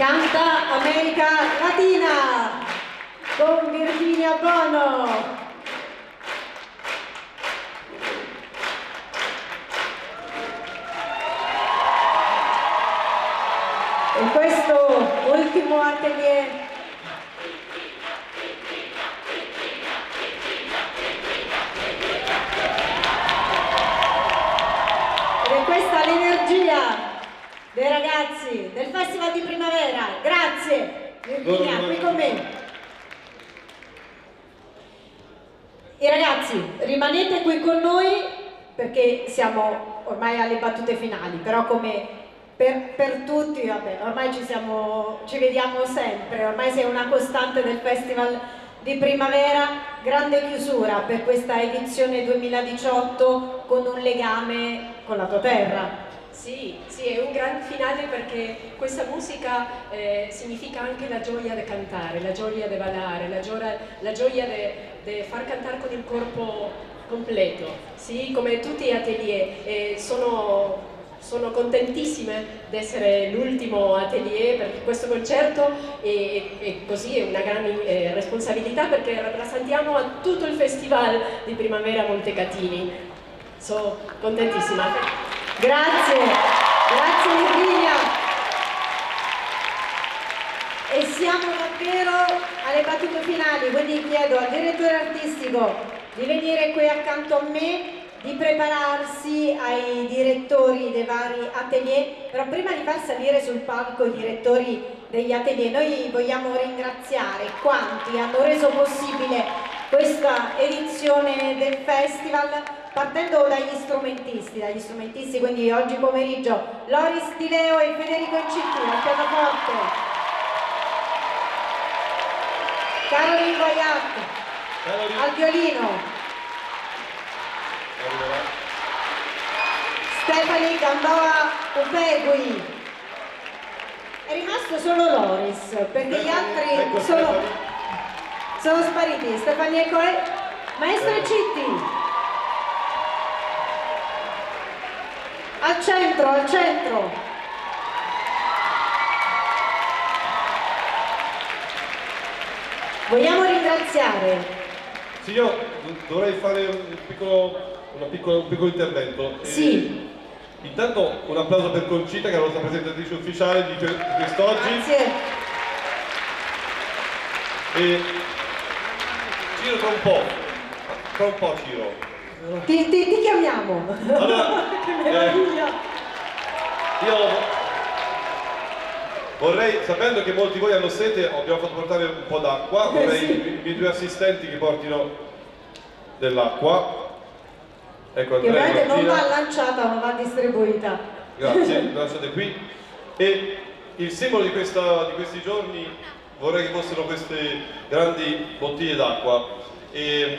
Canta America Latina con Virginia Bono. In questo ultimo atelier ed è questa l'energia dei ragazzi del Festival di Primavera. Grazie Virginia, qui con me. I ragazzi, rimanete qui con noi perché siamo ormai alle battute finali, però come per tutti, vabbè, ormai ci vediamo sempre, ormai sei una costante del Festival di Primavera. Grande chiusura per questa edizione 2018 con un legame con la tua terra. Sì, è un gran finale perché questa musica significa anche la gioia di cantare, la gioia di ballare, la gioia di far cantare con il corpo completo. Sì, come tutti gli atelier, sono contentissima di essere l'ultimo atelier per questo concerto e così è una grande responsabilità perché rappresentiamo a tutto il Festival di Primavera Montecatini. Sono contentissima. Grazie Virginia. E siamo davvero alle battute finali, quindi chiedo al direttore artistico di venire qui accanto a me, di prepararsi ai direttori dei vari atelier, però prima di far salire sul palco i direttori degli atelier noi vogliamo ringraziare quanti hanno reso possibile questa edizione del festival, partendo dagli strumentisti, quindi oggi pomeriggio Loris Di Leo e Federico Incittu al pianoforte, Caroline Goyat al violino, Stephanie Gamboa Upegui. È rimasto solo Loris perché gli altri sono spariti. Stefania Coe, maestro Citti, al centro. Vogliamo ringraziare. Sì, io dovrei fare un piccolo intervento. Sì. Intanto un applauso per Concita che è la nostra presentatrice ufficiale di quest'oggi. Grazie. E Ciro tra un po' Ciro. Ti chiamiamo. Allora, che meraviglia. Io vorrei, sapendo che molti di voi hanno sete, abbiamo fatto portare un po' d'acqua, vorrei i miei due assistenti che portino dell'acqua. Ecco, Che Andrea, ovviamente non Martina. va lanciata ma va distribuita. Grazie, lasciate qui. E il simbolo di questi giorni vorrei che fossero queste grandi bottiglie d'acqua e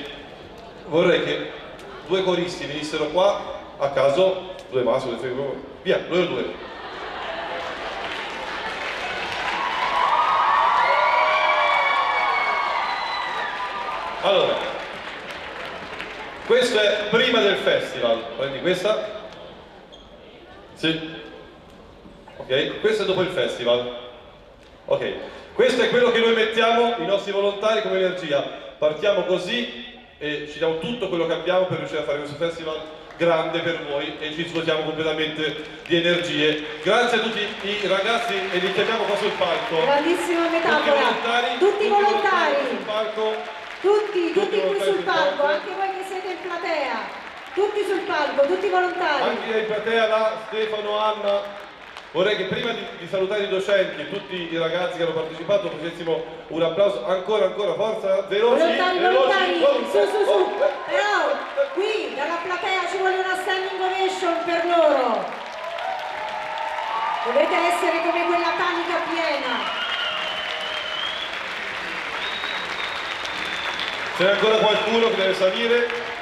vorrei che due coristi venissero qua a caso, due maschi, via, loro due. Allora, questo è prima del festival, prendi questa. Sì. Ok, questo è dopo il festival. Ok, questo è quello che noi mettiamo, i nostri volontari, come energia. Partiamo così e ci diamo tutto quello che abbiamo per riuscire a fare questo festival grande per voi e ci svuotiamo completamente di energie. Grazie a tutti i ragazzi e li chiamiamo qua sul palco. Grandissima metafora. Tutti volontari. Sul palco. Tutti qui sul palco, anche voi che siete in platea. Tutti sul palco, tutti volontari. Anche in platea là, Stefano, Anna. Vorrei che prima di salutare i docenti e tutti i ragazzi che hanno partecipato facessimo un applauso ancora, forza, veloci, Volontari, veloci, su. Però qui dalla platea ci vuole una standing ovation per loro. Dovete essere come quella panica piena. C'è ancora qualcuno che deve salire.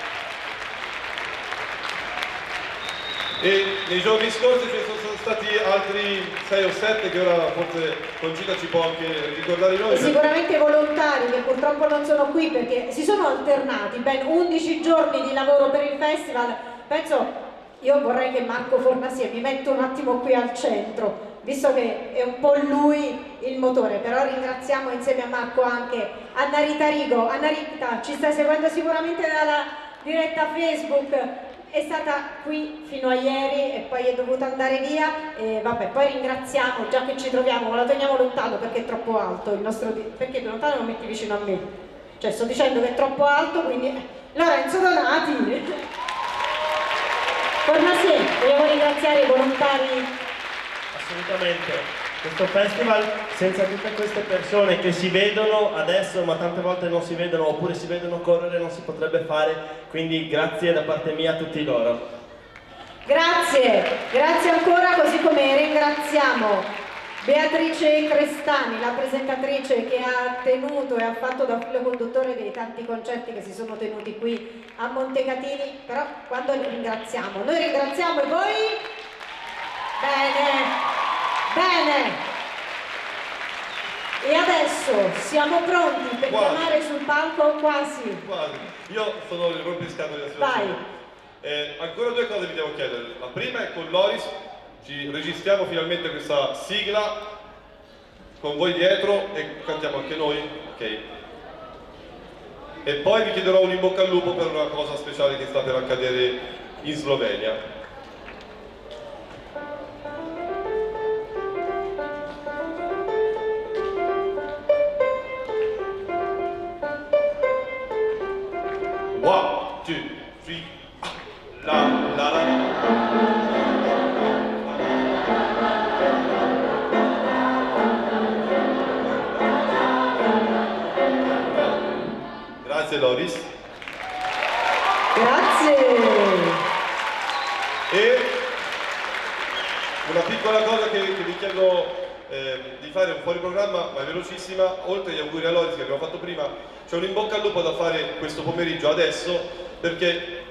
E nei giorni scorsi ci sono stati altri 6 o 7 che ora forse Concita ci può anche ricordare noi. E sicuramente volontari che purtroppo non sono qui perché si sono alternati ben 11 giorni di lavoro per il festival. Penso io vorrei che Marco Fornasia mi metta un attimo qui al centro, visto che è un po' lui il motore, però ringraziamo insieme a Marco anche Anna Rita Rigo. Anna Rita, ci stai seguendo sicuramente dalla diretta Facebook, è stata qui fino a ieri e poi è dovuta andare via e vabbè, poi ringraziamo, già che ci troviamo, la teniamo lontano perché è troppo alto il nostro, perché più lontano lo metti vicino a me, cioè sto dicendo che è troppo alto, quindi Lorenzo Donati. Fornasia, vogliamo ringraziare i volontari. Assolutamente. Questo festival senza tutte queste persone che si vedono adesso ma tante volte non si vedono oppure si vedono correre non si potrebbe fare, quindi grazie da parte mia a tutti loro. Grazie ancora, così come ringraziamo Beatrice Crestani, la presentatrice che ha tenuto e ha fatto da filo conduttore dei tanti concerti che si sono tenuti qui a Montecatini, però quando li ringraziamo? Noi ringraziamo e voi? Bene! E adesso siamo pronti per chiamare sul palco quasi. Io sono il rompiscatole della situazione. Ancora due cose vi devo chiedere. La prima è con Loris, ci registriamo finalmente questa sigla con voi dietro e cantiamo anche noi, ok? E poi vi chiederò un in bocca al lupo per una cosa speciale che sta per accadere in Slovenia. One, two, three, la la la. Grazie Loris. Grazie. E una piccola cosa che vi chiedo di fare un fuori programma, ma velocissima, oltre agli auguri a Loris che abbiamo fatto prima, c'è un in bocca al lupo da fare questo pomeriggio adesso, perché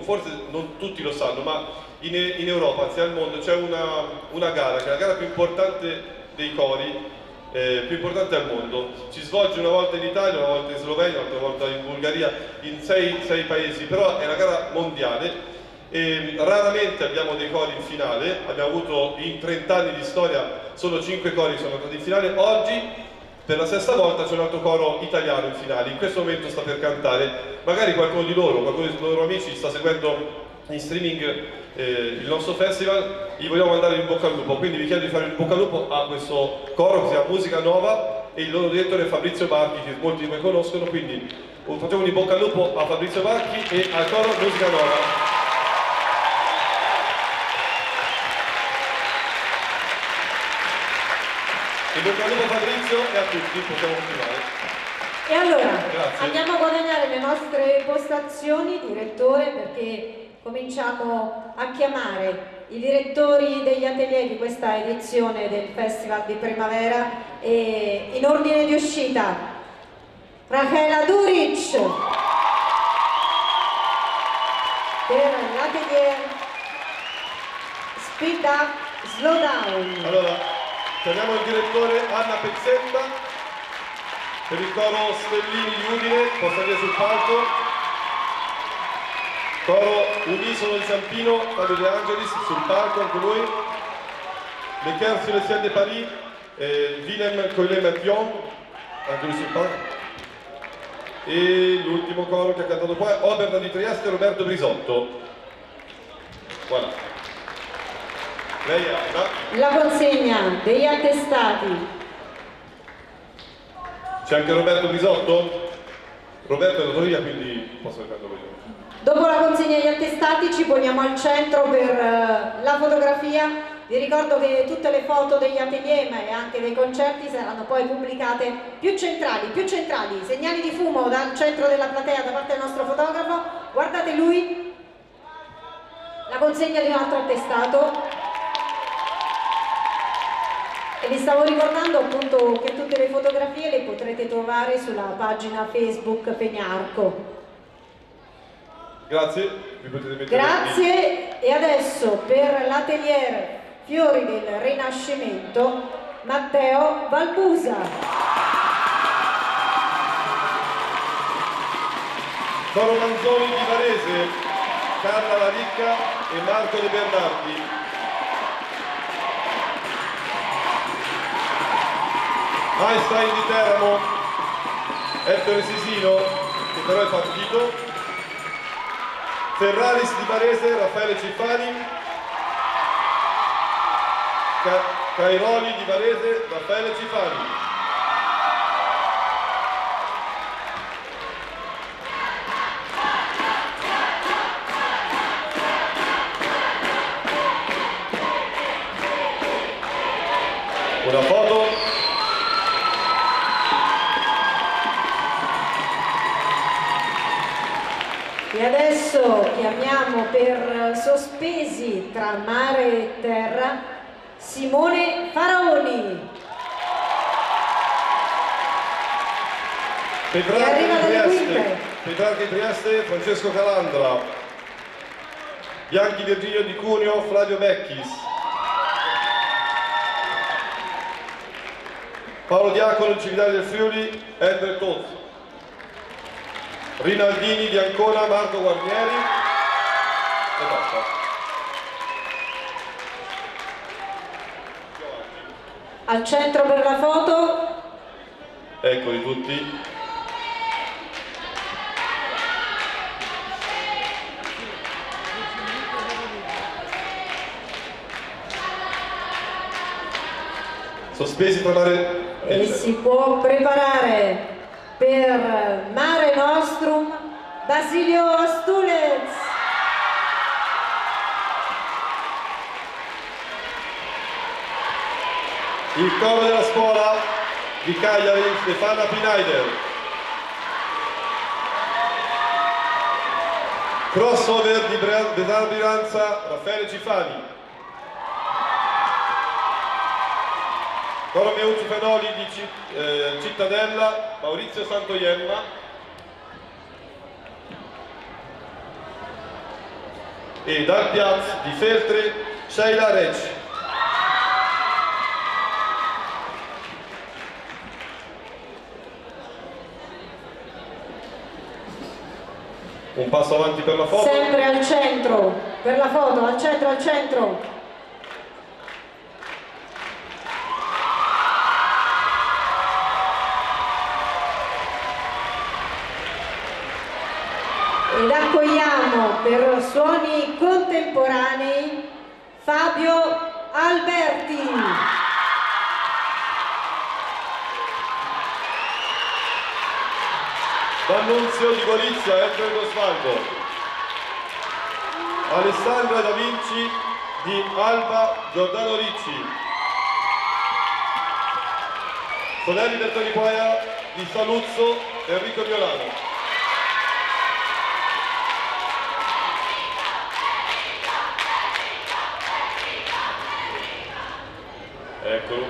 forse non tutti lo sanno, ma in Europa, anzi al mondo, c'è una gara, che è la gara più importante dei cori, più importante al mondo. Si svolge una volta in Italia, una volta in Slovenia, un'altra volta in Bulgaria, in sei paesi, però è una gara mondiale. E raramente abbiamo dei cori in finale, abbiamo avuto in 30 anni di storia solo 5 cori che sono andati in finale. Oggi per la sesta volta c'è un altro coro italiano in finale, in questo momento sta per cantare, magari qualcuno di loro, qualcuno dei loro amici sta seguendo in streaming il nostro festival, gli vogliamo mandare in bocca al lupo, quindi vi chiedo di fare in bocca al lupo a questo coro che si chiama Musica Nova e il loro direttore è Fabrizio Barchi, che molti di voi conoscono, quindi facciamo un in bocca al lupo a Fabrizio Barchi e al coro Musica Nova. In bocca al lupo Fabrizio e a tutti, possiamo continuare. E allora, Grazie. andiamo a guadagnare le nostre postazioni, direttore, perché cominciamo a chiamare i direttori degli atelier di questa edizione del Festival di Primavera e in ordine di uscita Rachela Duric per l'atelier Speed Up Slow Down. Allora, chiamiamo il direttore Anna Pezzetta per il coro Stellini di Udine, può salire sul palco. Coro Unisono di Zampino, Fabio De Angelis sul palco, anche lui. Le Chœurs sur le ciel de Paris, Willem Coilet-Mathion, anche lui sul palco. E l'ultimo coro che ha cantato qua è Oberdan di Trieste, Roberto Brisotto. Voilà. Lei Anna. La consegna degli attestati. C'è anche Roberto Brisotto? Roberto è andato via, quindi posso cantarlo io. Dopo la consegna degli attestati ci poniamo al centro per la fotografia. Vi ricordo che tutte le foto degli atelier ma anche dei concerti saranno poi pubblicate più centrali, segnali di fumo dal centro della platea da parte del nostro fotografo. Guardate lui, la consegna di un altro attestato. E vi stavo ricordando appunto che tutte le fotografie le potrete trovare sulla pagina Facebook Feniarco. Grazie, vi potete mettere Grazie e adesso per l'atelier Fiori del Rinascimento Matteo Valbusa. Coro Manzoni di Varese, Carla La Ricca e Marco De Bernardi. Einstein di Teramo, Ettore Sisino, che però è partito. Ferraris di Varese, Raffaele Cifani. Cairoli di Varese, Raffaele Cifani. Una foto. E adesso chiamiamo per sospesi tra mare e terra Simone Faraoni. Petrarca di Trieste, Francesco Calandra. Bianchi Virgilio di Cuneo, Flavio Vecchis. Paolo Diacono, Cividale del Friuli, Edre Tozzo. Rinaldini di Ancona, Marco Guarnieri e basta. Al centro per la foto. Eccoli tutti. Sospesi tra mare E si può preparare per Mare Nostrum Basilio Astulez. Il coro della scuola di Cagliari, Stefana Pinaider. Crossover di Besar Brianza, Raffaele Cifani. Coro Meucci Fenoli di Cittadella, Maurizio Santoiemma. E dal Piazz di Feltre, Sheila Recci. Un passo avanti per la foto. Sempre al centro, per la foto, al centro, al centro. Ed accogliamo per suoni contemporanei Fabio Alberti. D'Annunzio di Gorizia, Ettore Osvaldo. Alessandra Da Vinci di Alba, Giordano Ricci. Sodelli del Tonipoia di Saluzzo, Enrico Violano. Eccolo.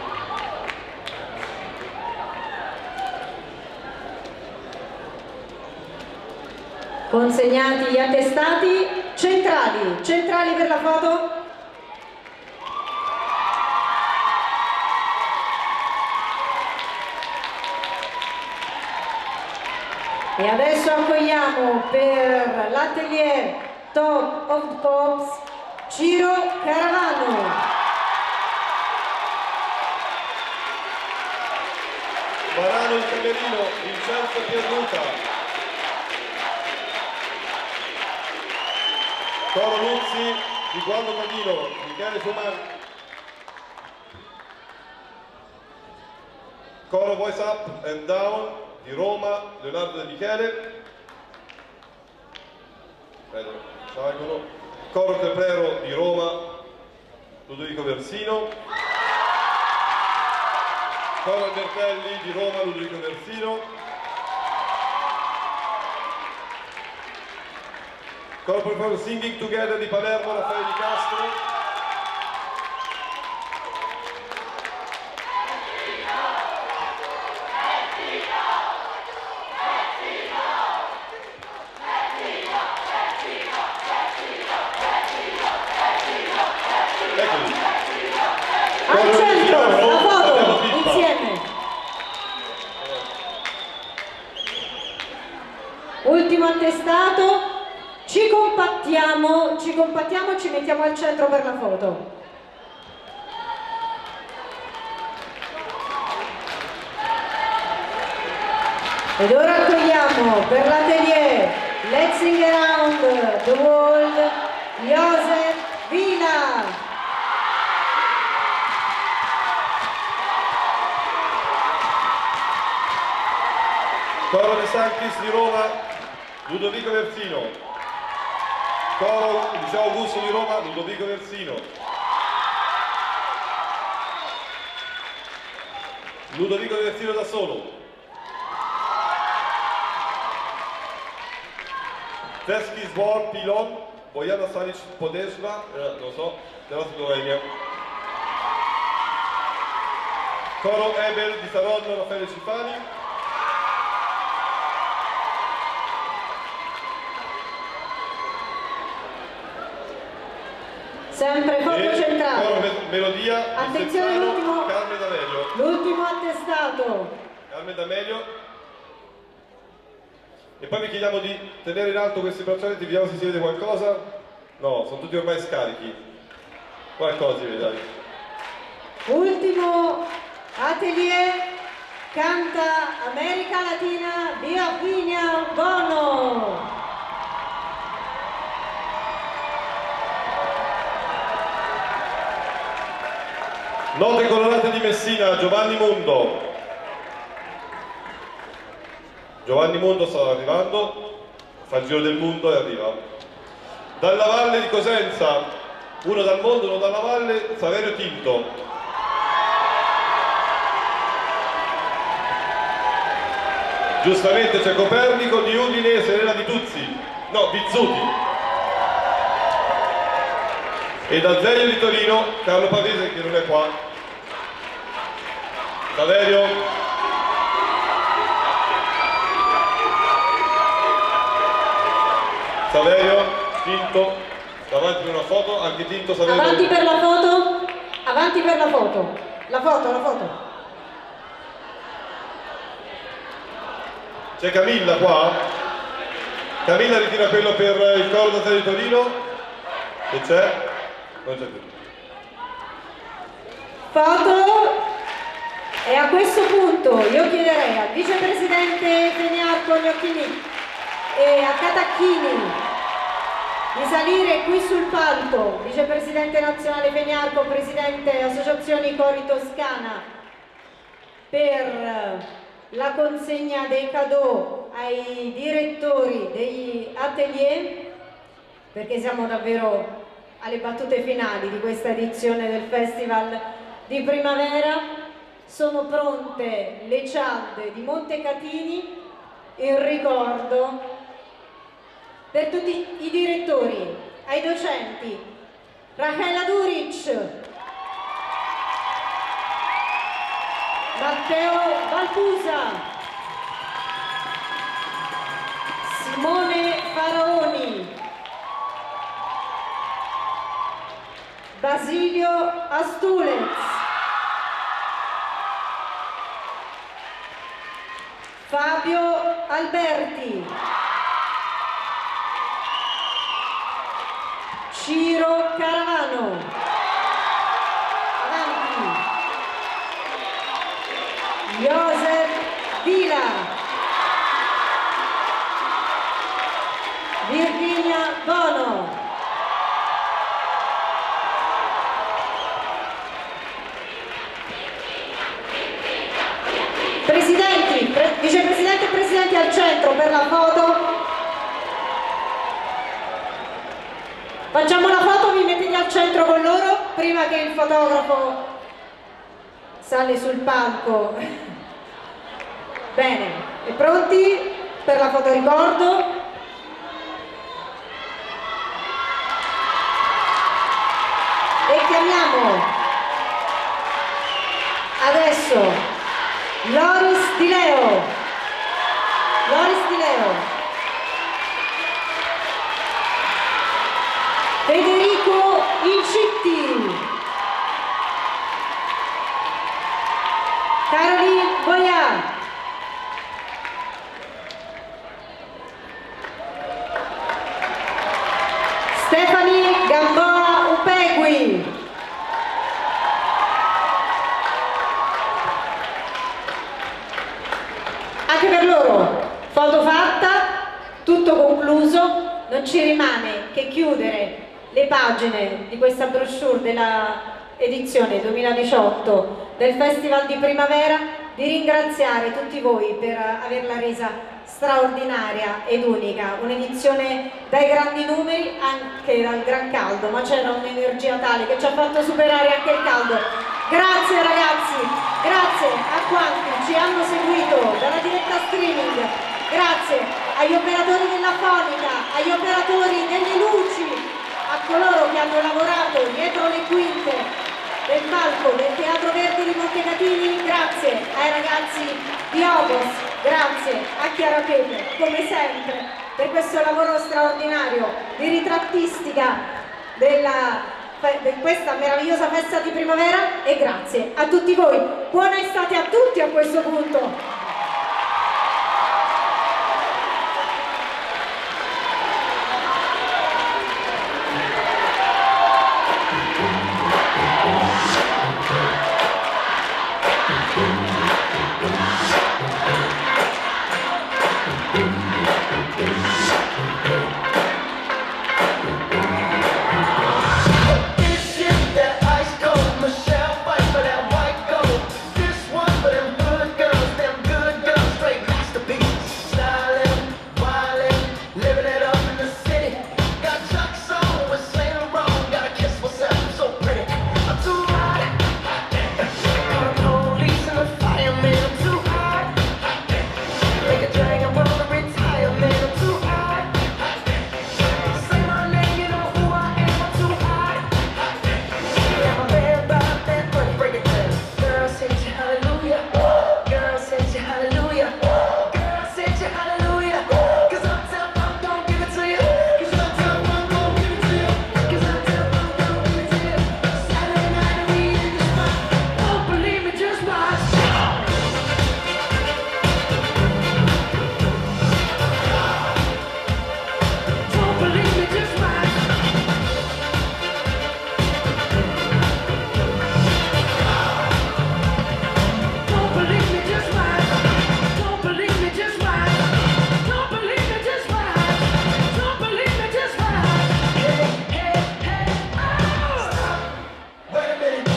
Consegnati gli attestati centrali, centrali per la foto. E adesso accogliamo per l'atelier Top of Pops Ciro Caravano. Varano il Camerino, Vincenzo Pierluca. Coro Luzzi di Gualdo Cadino, Michele Fuman. Coro Voice Up and Down di Roma, Leonardo De Michele. Salgono. Coro Caprero di Roma, Ludovico Versino. Coro Albertelli di Roma, Ludovico Versino. Coro Singing Together di Palermo, Raffaele Di Castro. Al centro, la foto, insieme. Ultimo attestato, ci compattiamo, ci mettiamo al centro per la foto. Ed ora accogliamo per l'atelier Let's Sing Around the World Joseph Vila. Coro De Sanctis di Roma, Ludovico Versino. Coro Liceo Augusto di Roma, Ludovico Versino. Ludovico Versino da solo. Teskis War Pilon, Bojana Sanic Podesva, non so, della Slovenia. Coro Ebel di Saronno, Raffaele Cifani. Sempre foto centrale. Coro Melodia, Attenzione Sezzano, l'ultimo. Carmen D'Amelio. L'ultimo attestato. Carmen D'Amelio. E poi vi chiediamo di tenere in alto questi braccialetti, vediamo se si vede qualcosa. No, sono tutti ormai scarichi. Qualcosa si vede, dai. Ultimo atelier, canta America Latina, Virginia Bono. Note colorate di Messina, Giovanni Mundo. Giovanni Mundo sta arrivando, fa il giro del mondo e arriva. Dalla Valle di Cosenza, uno dal mondo, uno dalla Valle, Saverio Tinto. Giustamente c'è Copernico di Udine, Serena di Tuzzi, no, Bizzuti. E da Zeglio di Torino, Carlo Pavese che non è qua. Saverio. Saverio, Tinto, davanti per una foto, anche Tinto, Saverio. Avanti per la foto, avanti per la foto. La foto. C'è Camilla qua? Camilla ritira quello per il coro da Zeglio di Torino. E c'è? Non c'è più. Foto. E a questo punto io chiederei al vicepresidente Feniarco Gnocchini e a Catacchini di salire qui sul palco, vicepresidente nazionale Feniarco, presidente Associazioni Cori Toscana, per la consegna dei cadeau ai direttori degli atelier, perché siamo davvero alle battute finali di questa edizione del Festival di Primavera. Sono pronte le cialde di Montecatini in ricordo per tutti i direttori, ai docenti, Rachela Duric, Matteo Valpusa, Simone Faraoni, Basilio Astulez, Fabio Alberti, Ciro Caravano, avanti, Joseph Vila, Virginia Bono, presidenti, vicepresidente e presidenti al centro per la foto. Facciamo la foto, vi mettete al centro con loro prima che il fotografo sale sul palco. Bene, e pronti per la foto ricordo? E chiamiamo adesso Loris Di Leo. Loris Di Leo. Federico Incitti. Caroline Boyà. Stephanie Gamboa Upegui. Anche per loro, foto fatta, tutto concluso, non ci rimane che chiudere le pagine di questa brochure della edizione 2018 del Festival di Primavera, di ringraziare tutti voi per averla resa straordinaria ed unica, un'edizione dai grandi numeri, anche dal gran caldo, ma c'era un'energia tale che ci ha fatto superare anche il caldo. Grazie ragazzi, grazie a quanti ci hanno seguito dalla diretta streaming, grazie agli operatori della fonica, agli operatori delle luci, a coloro che hanno lavorato dietro le quinte del palco del Teatro Verdi di Montecatini, grazie ai ragazzi di Obos, grazie a Chiara Pepe, come sempre, per questo lavoro straordinario di ritrattistica di questa meravigliosa festa di primavera, e grazie a tutti voi. Buona estate a tutti a questo punto. This is that ice cold Michelle fight for that white gold. This one for them good girls, straight masterpieces. Styling, wildin', living it up in the city. Got Chuck's on with Saint Laurent, gotta kiss myself, I'm so pretty. I'm too hot. Call the police and the fireman, I'm too hot. Make a dragon wanna retire, man, I'm too hot. Say my name, you know who I am, I'm too hot. Yeah, my band about that money, break it down. Girl, sing you hallelujah. Girl, sing you hallelujah. Girl, sing you hallelujah. 'Cause Uptown Funk don't give it to you. 'Cause Uptown Funk don't give it to you. 'Cause Uptown Funk don't give it to you. Saturday night and we in the spot. Don't believe me, just watch. Don't believe me, just watch. Don't believe me, just watch. Don't believe me, just watch. Don't believe me, just watch. Don't believe me, just watch. Hey, hey, hey, oh! Stop. Wait a minute.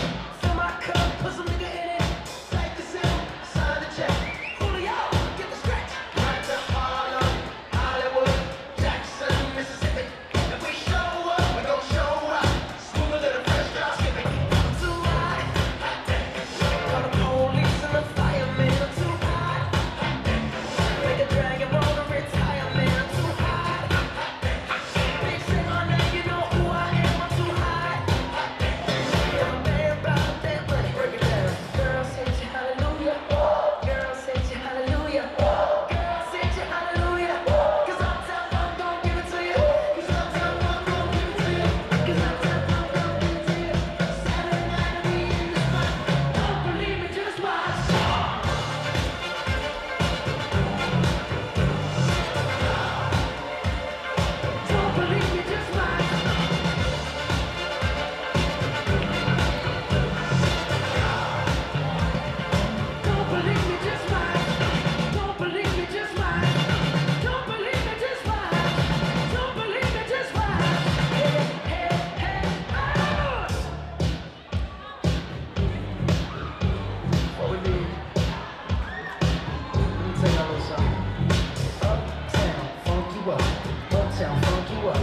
Fill my cup, put some nigga in it. Take the sip, sign the check. Julio, get the stretch. Right to Harlem, Hollywood, Jackson, Mississippi. If we show up, we gon' show up. Smoother than a fresh drop skipping. I'm too hot. Call the police and the fireman, I'm too hot. Make a dragon wanna retire, man, I'm too hot. Bitch, say my name, you know who I am, I'm too hot. Yeah, my man about that money, break it down. Girl, sing you hallelujah. Girl, sing you hallelujah. Girl, sing you hallelujah. 'Cause Uptown Funk don't give it to you. 'Cause Uptown Funk don't give it to you. 'Cause Uptown Funk don't give it to you. Saturday night and we in the spot. Don't believe me, just watch. Don't believe me, just watch. Don't believe me, just watch. Don't believe me, just watch. Don't believe me, just watch. Don't believe me, just watch. Hey, hey, hey, oh! What we need? Let me tell y'all a little something. Uptown, funk you up. Uptown, funk you up.